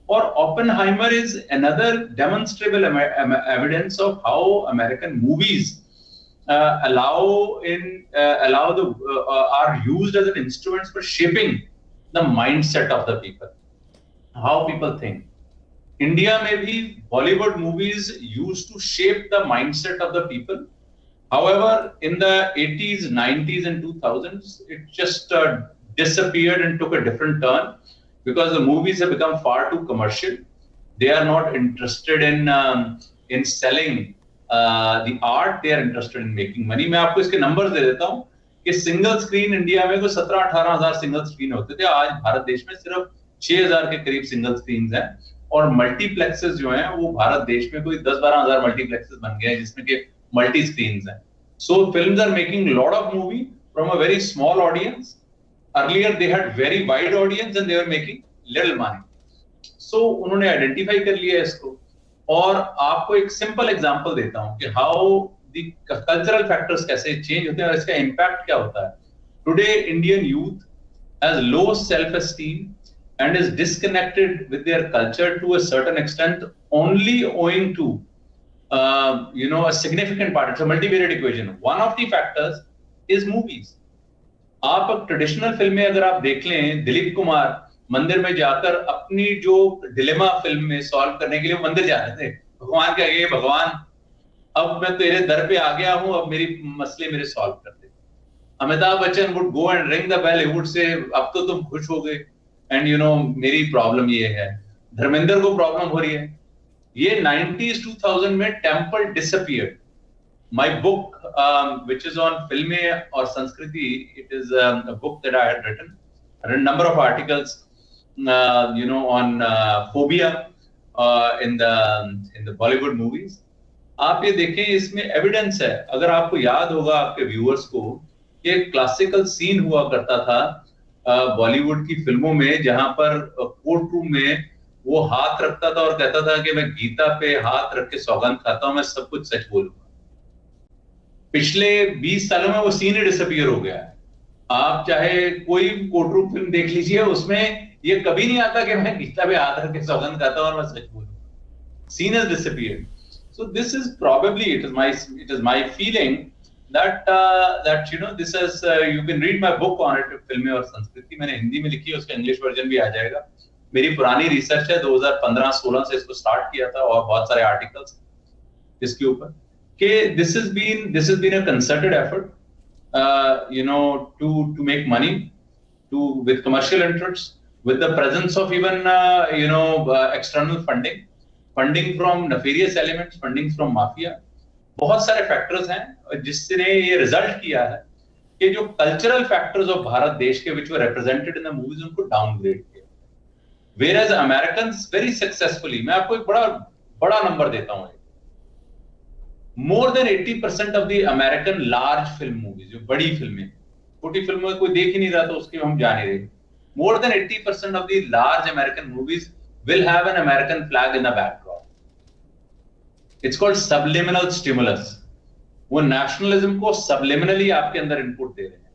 और Oppenheimer is another demonstrable evidence of how American movies are used as an instruments for shaping the mindset of the people, how people think। India में भी Bollywood movies used to shape the mindset of the people। However, in the 80s, 90s and 2000s, it just disappeared and took a different turn because the movies have become far too commercial। They are not interested in selling the art, they are interested in making money। मैं आपको इसके numbers दे देता हूँ कि सिंगल स्क्रीन इंडिया में कोई 17-18 हजार सिंगल स्क्रीन होते थे, आज भारत देश में सिर्फ 6000 के करीब सिंगल स्क्रीन्स हैं, और मल्टीप्लेक्सेस जो हैं वो भारत देश में कोई 10-12 हजार मल्टीप्लेक्सेस बन गए हैं जिसमें के मल्टी स्क्रीन्स हैं। So films are making lot of movie from a very small audience. Earlier they had very wide audience and they were making little money. So उन्होंने आइडेंटिफाई कर लिया इसको, और आपको एक सिंपल एग्जांपल देता हूं कि हाउ द कल्चरल फैक्टर्स कैसे चेंज होते हैं और इसका इंपैक्ट क्या होता है। Today Indian youth has low self esteem and is disconnected with their culture to a certain extent only owing to a significant part। It's a multivariate equation। One of the factors is movies। आप अब ट्रेडिशनल फिल्में अगर आप देख लें, दिलीप कुमार मंदिर में जाकर अपनी जो डिलेमा फिल्म में सॉल्व करने के लिए मंदिर जा रहे थे, भगवान के आगे, भगवान अब मैं तेरे दर पे आ गया हूं, अब मेरी मसले मेरे सॉल्व कर दे। Amitabh Bachchan would go and ring the bell, he would say अब तो तुम खुश हो गए एंड मेरी प्रॉब्लम ये है। धर्मेंद्र को प्रॉब्लम हो रही है। ये 90s 2000 में temple disappeared. My book, which is on फिल्में और संस्कृति, it is a book that I had written a number of articles, on phobia in the Bollywood movies. आप ये देखें, इसमें एविडेंस है. अगर आपको याद होगा आपके व्यूअर्स को, ये क्लासिकल सीन हुआ करता था बॉलीवुड की फिल्मों में, जहां पर कोर्ट रूम में वो हाथ रखता था और कहता था कि मैं गीता पे हाथ रख के सौगंध खाता हूं, मैं सब कुछ सच बोलूंगा. पिछले 20 सालों में वो सीन ही डिसअपीयर हो गया है. आप चाहे कोई कोर्ट रूम फिल्म देख लीजिए, उसमें ये कभी नहीं आता कि मैं गीता पे हाथ रख के सौगंध खाता हूं और मैं सच बोलूंगा. Scene has disappeared. So this is probably, it is my feeling that this is you can read my book on it, फिल्में और संस्कृति. मैंने हिंदी में लिखी है, उसका इंग्लिश वर्जन भी आ जाएगा. मेरी पुरानी रिसर्च है, 2015-16 से इसको स्टार्ट किया था और बहुत सारे आर्टिकल्स इसके ऊपर कि this has been a concerted effort to make money with commercial interests, with the presence of even external funding from nefarious elements, funding from mafia. बहुत सारे फैक्टर्स हैं जिसने ये रिजल्ट किया है कि जो कल्चरल फैक्टर्स ऑफ भारत देश के which were represented in the movies, उनको डाउनग्रेड किया. Whereas Americans very successfully, मैं आपको एक बड़ा नंबर देता हूँ, more than 80% of the American large film movies, जो बड़ी फिल्में, छोटी फिल्मों कोई देख ही नहीं रहा, तो उसकी हम जान ही रहे. More than 80% of the large American movies will have an American flag in the background. It's called subliminal stimulus. वो नेशनलिज्म को subliminally आपके अंदर इनपुट दे रहे हैं.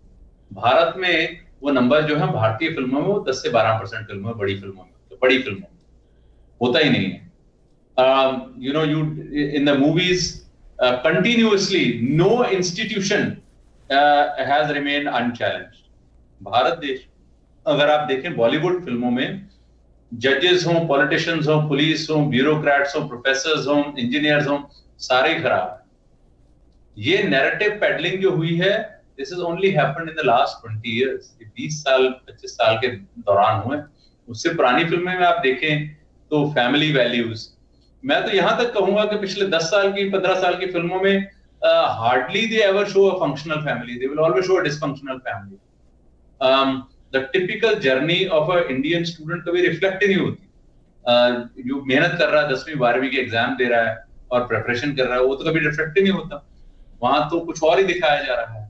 भारत में वो नंबर जो है भारतीय फिल्मों में वो 10 से 12% फिल्मों में, बड़ी फिल्मों में होता ही नहीं है. In the movies continuously no institution has remained unchallenged. Bharat देश, अगर आप देखें बॉलीवुड फिल्मों में, जजेस हों, पॉलिटिशियंस हों, पुलिस हों, ब्यूरोक्रेट्स हों, प्रोफेसर्स हों, इंजीनियर्स हों, सारे खराब हैं. ये नैरेटिव पेडलिंग जो हुई है, this is only happened in the last 20 years. 20 साल 25 साल के दौरान हुए. उससे पुरानी फिल्में में आप देखें तो फैमिली वैल्यूज, मैं तो यहां तक कहूंगा कि पिछले 10 साल की 15 साल की फिल्मों में hardly they ever show a functional family, they will always show a dysfunctional family. The typical journey of a Indian student कभी रिफ्लेक्ट ही नहीं होती. जो मेहनत कर रहा है, 10वीं 12वीं के एग्जाम दे रहा है और प्रिपरेशन कर रहा है, वो तो कभी रिफ्लेक्ट ही नहीं होता. वहां तो कुछ और ही दिखाया जा रहा है.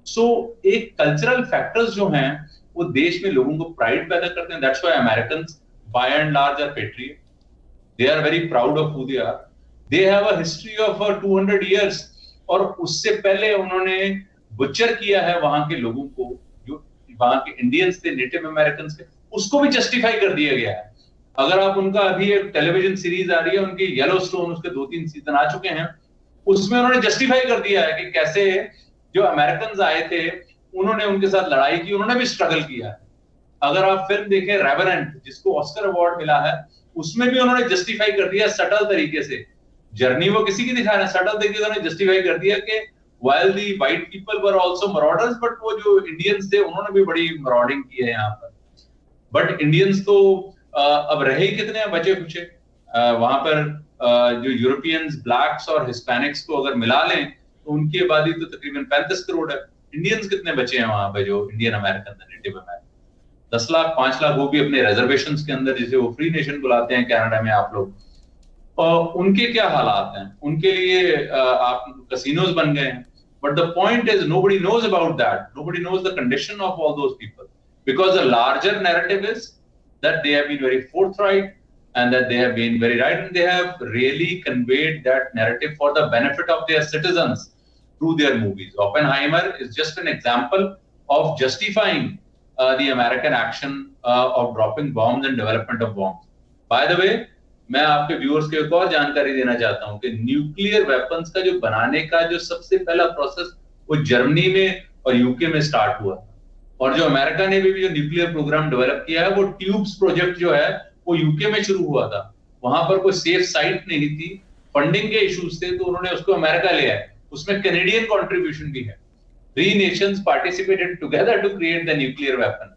सो एक कल्चरल फैक्टर्स जो हैं वो देश में लोगों को प्राइड पैदा करते हैं. That's why Americans by and large are patriot. They are very proud of who they are. They have a history of 200 years, और उससे पहले उन्होंने बुचर किया है वहां के लोगों को, वहां के इंडियंस थे, नेटिव अमेरिकन थे, उसको भी जस्टिफाई कर दिया गया है. अगर आप उनका अभी एक टेलीविजन सीरीज आ रही है उनकी येलोस्टोन, उसके 2-3 सीजन आ चुके हैं, उसमें उन्होंने जस्टिफाई कर दिया है कि कैसे जो अमेरिकन आए थे उन्होंने उनके साथ लड़ाई की, उन्होंने भी स्ट्रगल किया है. अगर आप फिल्म देखें रेवेनेंट, जिसको ऑस्कर अवार्ड मिला है, उसमें भी उन्होंने जस्टिफाई कर दिया सटल तरीके से. जर्नी वो किसी की दिखा रहे हैं, सटल तरीके से उन्होंने जस्टिफाई कर दिया कि while the white people were also marauders, but वो जो इंडियंस थे उन्होंने भी बड़ी मराउडिंग की है यहाँ पर. बट इंडियंस तो अब रहे कितने हैं बचे कुचे. वहां पर जो यूरोपियंस, ब्लैक्स और हिस्पैनिक्स को अगर मिला लें तो उनकी आबादी तो तकरीबन 35 करोड़ है. इंडियंस कितने बचे हैं वहां पे जो इंडियन अमेरिकन है, नेटिव अमेरिकन? 10 लाख 5 लाख, वो भी अपने रिजर्वेशंस के अंदर, जिसे वो फ्री नेशन बुलाते हैं कनाडा में आप लोग. उनके क्या हालात हैं? उनके लिए आप कैसीनोज बन गए हैं. But the point is, nobody knows about that. Nobody knows the condition of all those people, because the larger narrative is that they have been very forthright and that they have been very right, and they have really conveyed that narrative for the benefit of their citizens through their movies. Oppenheimer is just an example of justifying the American action of dropping bombs and development of bombs. By the way, मैं आपके व्यूअर्स को एक और जानकारी देना चाहता हूं कि न्यूक्लियर वेपन्स का जो बनाने का जो सबसे पहला प्रोसेस वो जर्मनी में और यूके में स्टार्ट हुआ, और जो अमेरिका ने भी जो न्यूक्लियर प्रोग्राम डेवलप किया है वो ट्यूब्स प्रोजेक्ट जो है वो यूके में शुरू हुआ था. वहां पर कोई सेफ साइट नहीं थी, फंडिंग के इश्यूज थे, तो उन्होंने उसको अमेरिका ले आए. उसमें कैनेडियन कॉन्ट्रीब्यूशन भी है. 3 nations participated together to create the nuclear weapon.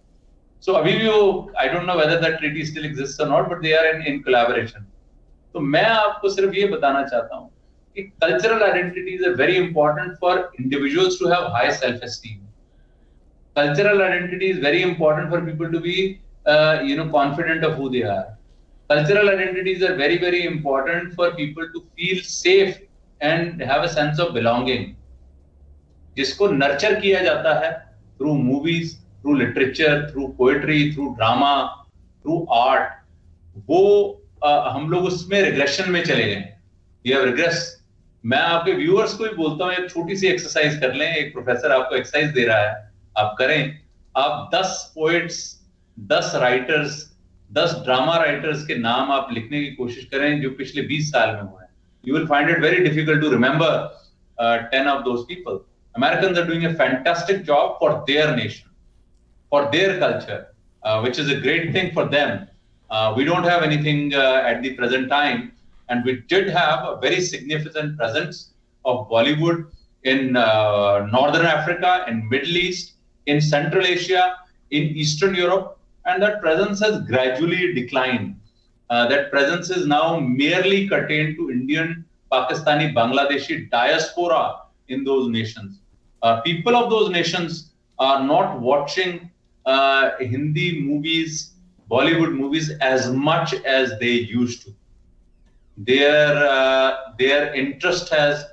So अभी भी वो, I don't know whether that treaty still exists or not, but they are in collaboration. तो मैं आपको सिर्फ ये बताना चाहता हूँ कि cultural identities are very important for individuals to have high self-esteem. Cultural identity is very important for people to be, confident of who they are. Cultural identities are very, very important for people to feel safe and have a sense of belonging. जिसको nurture किया जाता है through movies, through literature, through poetry, through drama, through art, वो हम लोग उसमें रिग्रेशन में चले गए. We have regress. मैं आपके व्यूअर्स को भी बोलता हूँ, एक छोटी सी एक्सरसाइज कर लें. एक प्रोफेसर आपको एक्सरसाइज दे रहा है, आप करें. आप 10 पोएट्स, 10 राइटर्स, 10 ड्रामा राइटर्स के नाम आप लिखने की कोशिश करें जो पिछले 20 साल में हुए हैं. You will find it very difficult to remember 10 of those people. Americans are doing a fantastic job for their nation, for their culture, which is a great thing for them. We don't have anything at the present time. And we did have a very significant presence of Bollywood in Northern Africa, in Middle East, in Central Asia, in Eastern Europe, and that presence has gradually declined. That presence is now merely contained to Indian, Pakistani, Bangladeshi diaspora in those nations. People of those nations are not watching Hindi movies, Bollywood movies as much as they used to. Their interest has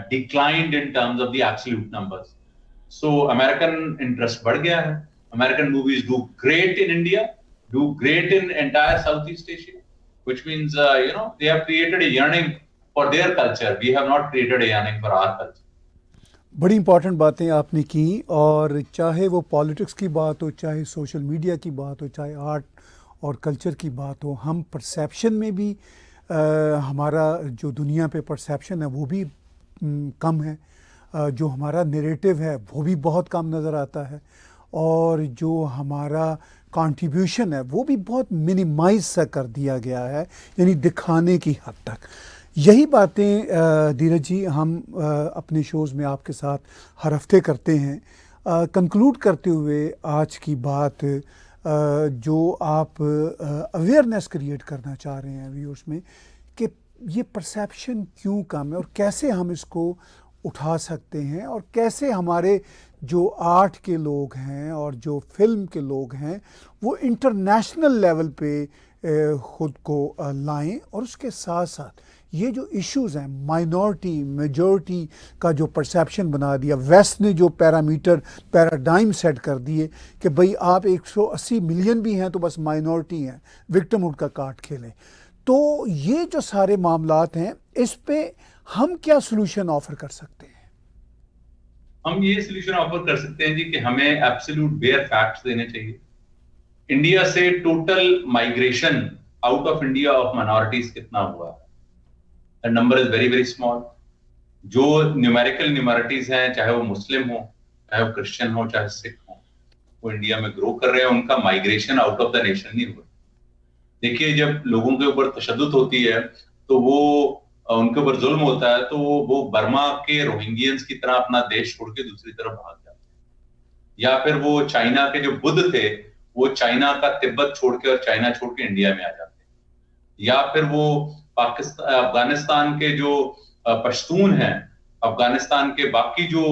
declined in terms of the absolute numbers. So American interest बढ़ गया है. American movies do great in India, do great in entire Southeast Asia, which means they have created a yearning for their culture. We have not created a yearning for our culture. बड़ी इंपॉर्टेंट बातें आपने की, और चाहे वो पॉलिटिक्स की बात हो, चाहे सोशल मीडिया की बात हो, चाहे आर्ट और कल्चर की बात हो, हम परसेप्शन में भी हमारा जो दुनिया पे परसेप्शन है वो भी कम है. जो हमारा नैरेटिव है वो भी बहुत कम नज़र आता है, और जो हमारा कंट्रीब्यूशन है वो भी बहुत मिनिमाइज सा कर दिया गया है, यानी दिखाने की हद तक. यही बातें धीरज जी हम अपने शोज़ में आपके साथ हर हफ्ते करते हैं. कंक्लूड करते हुए आज की बात, जो आप अवेयरनेस क्रिएट करना चाह रहे हैं व्यूअर्स में, कि ये परसेप्शन क्यों कम है और कैसे हम इसको उठा सकते हैं, और कैसे हमारे जो आर्ट के लोग हैं और जो फिल्म के लोग हैं वो इंटरनेशनल लेवल पे ख़ुद को लाएं. और उसके साथ साथ ये जो इश्यूज़ हैं, माइनॉरिटी मेजॉरिटी का जो परसेप्शन बना दिया, वेस्ट ने जो पैराडाइम सेट कर दिए कि भाई आप 180 मिलियन भी हैं तो बस माइनॉरिटी हैं, विक्टिमहुड का कार्ड खेलें. तो ये जो सारे मामलात हैं, इस पे हम क्या सोल्यूशन ऑफर कर सकते हैं? हम ये सोल्यूशन ऑफर कर सकते हैं जी कि हमें एब्सोल्यूट बेयर फैक्ट्स देने चाहिए. इंडिया से total migration out of India of minorities कितना हुआ है? The number is very, very small. जो न्यूमेरिकल मिनॉरिटीज हैं, चाहे वो मुस्लिम हो, चाहे वो क्रिश्चियन हो, चाहे सिख हो, वो इंडिया में ग्रो कर रहे हैं. उनका migration out of the nation नहीं हुआ. देखिए, जब लोगों के ऊपर तशद्दुद होती है तो वो उनके ऊपर जुल्म होता है, तो वो बर्मा के रोहिंग्यंस की तरह अपना देश छोड़ के दूसरी तरफ भाग जाते हैं. या फिर वो चाइना के जो बुद्ध थे, वो चाइना का तिब्बत छोड़ के और चाइना छोड़ के इंडिया में आ जाते हैं. या फिर वो अफगानिस्तान के जो पश्तून हैं, अफगानिस्तान के बाकी जो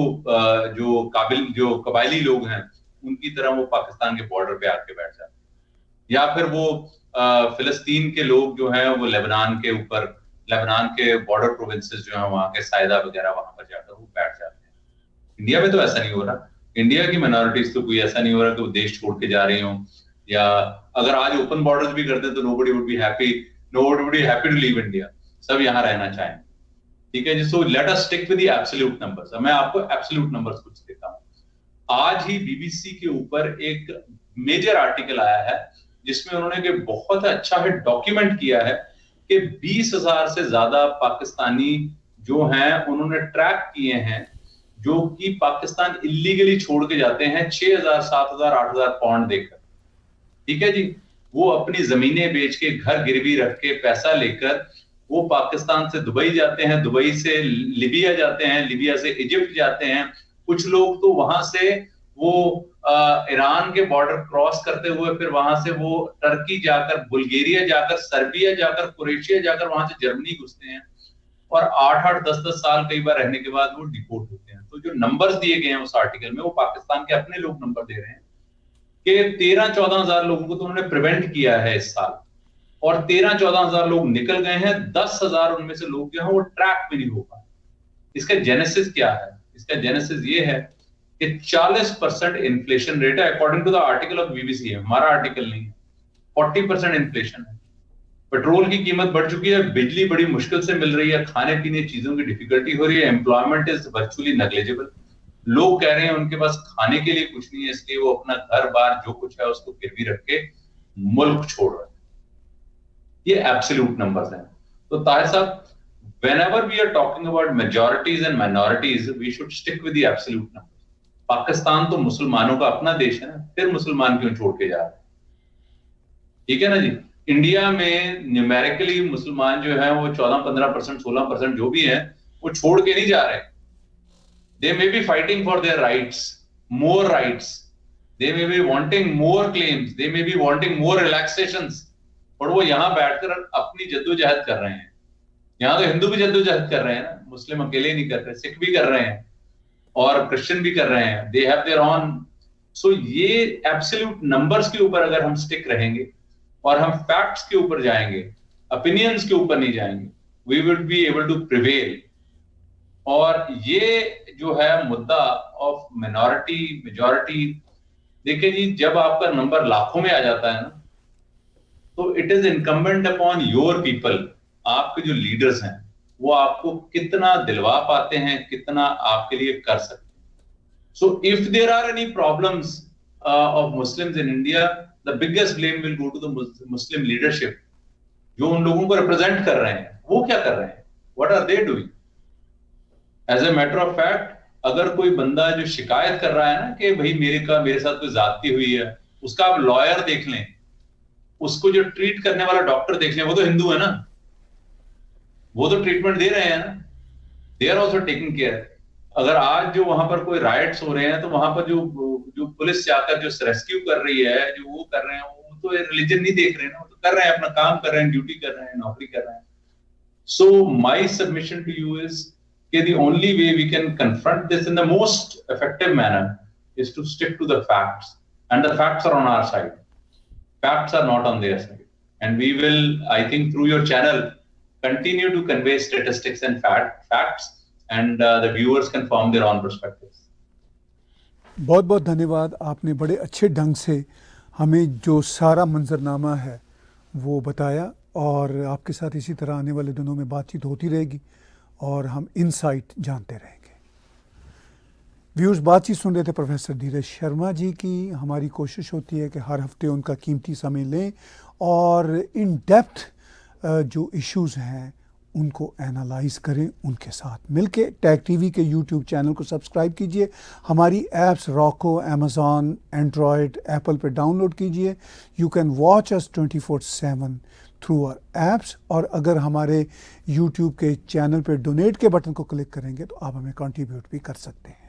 कबायली लोग हैं, उनकी तरह वो पाकिस्तान के बॉर्डर पे आके बैठ जाते हैं. या फिर वो फिलिस्तीन के लोग जो हैं वो लेबनान के बॉर्डर प्रोविंसेस जो हैं, वहां के साइदा वगैरह, वहां पर जाकर वो बैठ जाते हैं. इंडिया में तो ऐसा नहीं हो रहा. इंडिया की माइनॉरिटीज तो कोई ऐसा नहीं हो रहा कि वो देश छोड़ के जा रही हो, या अगर आज ओपन बॉर्डर्स भी करते हैं तो nobody would be happy to leave India. सब यहाँ रहना चाहें. ठीक है जी. So let us stick with the absolute numbers. मैं आपको एब्सोल्यूट नंबर्स कुछ देता हूँ. आज ही बीबीसी के ऊपर एक मेजर आर्टिकल आया है जिसमें उन्होंने बहुत अच्छा है डॉक्यूमेंट किया है कि 20,000 से ज्यादा पाकिस्तानी जो हैं उन्होंने ट्रैक किए हैं, जो कि पाकिस्तान इलीगली छोड़ के जाते हैं 6,000, 7,000, 8,000 पाउंड देकर. ठीक है जी. वो अपनी जमीनें बेच के, घर गिरवी रख के, पैसा लेकर वो पाकिस्तान से दुबई जाते हैं, दुबई से लिबिया जाते हैं, लिबिया से इजिप्ट जाते हैं. कुछ लोग तो वहां से वो ईरान के बॉर्डर क्रॉस करते हुए फिर वहां से वो टर्की जाकर, बुल्गारिया जाकर, सर्बिया जाकर, क्रोएशिया जाकर वहां से जर्मनी घुसते हैं, और 8-8, 10-10 साल कई बार रहने के बाद वो डिपोर्ट होते हैं. तो जो नंबर्स दिए गए हैं उस आर्टिकल में, वो पाकिस्तान के अपने लोग नंबर दे रहे हैं कि 13-14 हजार लोगों को तो उन्होंने प्रिवेंट किया है इस साल, और 13-14 हजार लोग निकल गए हैं, 10,000 उनमें से लोग जो हैं वो ट्रैक भी नहीं हो पाए। इसका जेनेसिस क्या है? इसका जेनेसिस ये है कि 40% इन्फ्लेशन रेट है according to the article of BBC, है हमारा आर्टिकल नहीं है। 40% इन्फ्लेशन है, पेट्रोल की कीमत बढ़ चुकी है, बिजली बड़ी मुश्किल से मिल रही है, खाने पीने चीजों की डिफिकल्टी हो रही है, एम्प्लॉयमेंट इज वर्चुअली नेग्लिजिबल। लोग कह रहे हैं उनके पास खाने के लिए कुछ नहीं है, इसलिए वो अपना घर बार जो कुछ है उसको गिरवी रख के मुल्क छोड़ रहे हैं। ये एब्सोल्यूट नंबर्स हैं। तो ताहिर साहब, whenever we are talking about majorities and minorities, we should stick with the absolute numbers. Pakistan तो मुसलमानों का अपना देश है ना, फिर मुसलमान क्यों छोड़ के जा रहे हैं? ठीक है ना जी। इंडिया में न्यूमेरिकली मुसलमान जो है वो 14-15%, 16% जो भी हैं, वो छोड़ के नहीं जा रहे। They may be fighting for their rights, more rights. They may be wanting more claims. They may be wanting more relaxations. और वो यहाँ बैठकर अपनी जद्दोजहद कर रहे हैं। यहाँ तो हिंदू भी जद्दोजहद कर रहे हैं ना, मुस्लिम अकेले नहीं कर रहे, सिख भी कर रहे हैं और क्रिश्चियन भी कर रहे हैं। They have their own. So ये एब्सोल्यूट नंबर्स के ऊपर अगर हम स्टिक रहेंगे और हम फैक्ट्स के ऊपर जाएंगे, ओपिनियंस के ऊपर नहीं जाएंगे, we will be able to prevail. और ये जो है मुद्दा ऑफ मिनॉरिटी मेजॉरिटी, देखिए जी, जब आपका नंबर लाखों में आ जाता है ना, तो it is incumbent upon your people, आपके जो लीडर्स हैं वो आपको कितना दिलवा पाते हैं, कितना आपके लिए कर सकते हैं। So if there are any problems of Muslims in India, the biggest blame will go to the Muslim leadership, जो उन लोगों को रिप्रेजेंट कर रहे हैं। वो क्या कर रहे हैं? What are they doing? As a matter of fact, अगर कोई बंदा जो शिकायत कर रहा है ना कि भाई मेरे साथ कोई ज्यादती हुई है, उसका आप लॉयर देख लें, उसको जो ट्रीट करने वाला डॉक्टर देख लें, वो तो हिंदू है ना, वो तो ट्रीटमेंट दे रहे हैं ना, they are also taking care. अगर आज जो वहां पर कोई राइट्स हो रहे हैं, तो वहां पर जो पुलिस जाकर जो रेस्क्यू कर रही है, जो वो कर रहे हैं, वो तो रिलीजन नहीं देख रहे हैं ना, वो तो कर रहे हैं, अपना काम कर रहे हैं, ड्यूटी कर रहे हैं, नौकरी कर रहे हैं। सो माई सबमिशन टू यू इज कि the only way we can confront this in the most effective manner is to stick to the facts, and the facts are on our side. Facts are not on their side, and we will, I think, through your channel, continue to convey statistics and facts, and the viewers can form their own perspectives. बहुत बहुत धन्यवाद। आपने बड़े अच्छे ढंग से हमें जो सारा मंजरनामा है वो बताया, और आपके साथ इसी तरह आने वाले दिनों में बातचीत होती रहेगी और हम इनसाइट जानते रहेंगे। व्यूअर्स, बातचीत सुन रहे थे प्रोफेसर धीरज शर्मा जी की। हमारी कोशिश होती है कि हर हफ्ते उनका कीमती समय लें और इन डेप्थ जो इश्यूज़ हैं उनको एनालाइज करें उनके साथ मिलके। टैग टीवी के यूट्यूब चैनल को सब्सक्राइब कीजिए, हमारी apps Roku, Amazon, Android, Apple पे डाउनलोड कीजिए। You can watch us 24/7 through our apps. और अगर हमारे यूट्यूब के चैनल पे डोनेट के बटन को क्लिक करेंगे तो आप हमें कंट्रीब्यूट भी कर सकते हैं।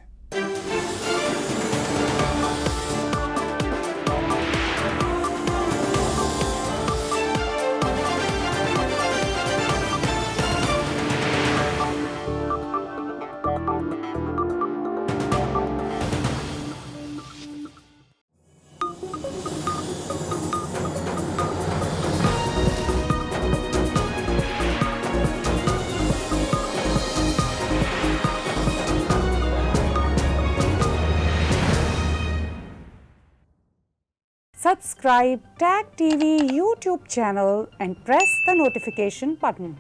Subscribe Tag TV YouTube channel and press the notification button.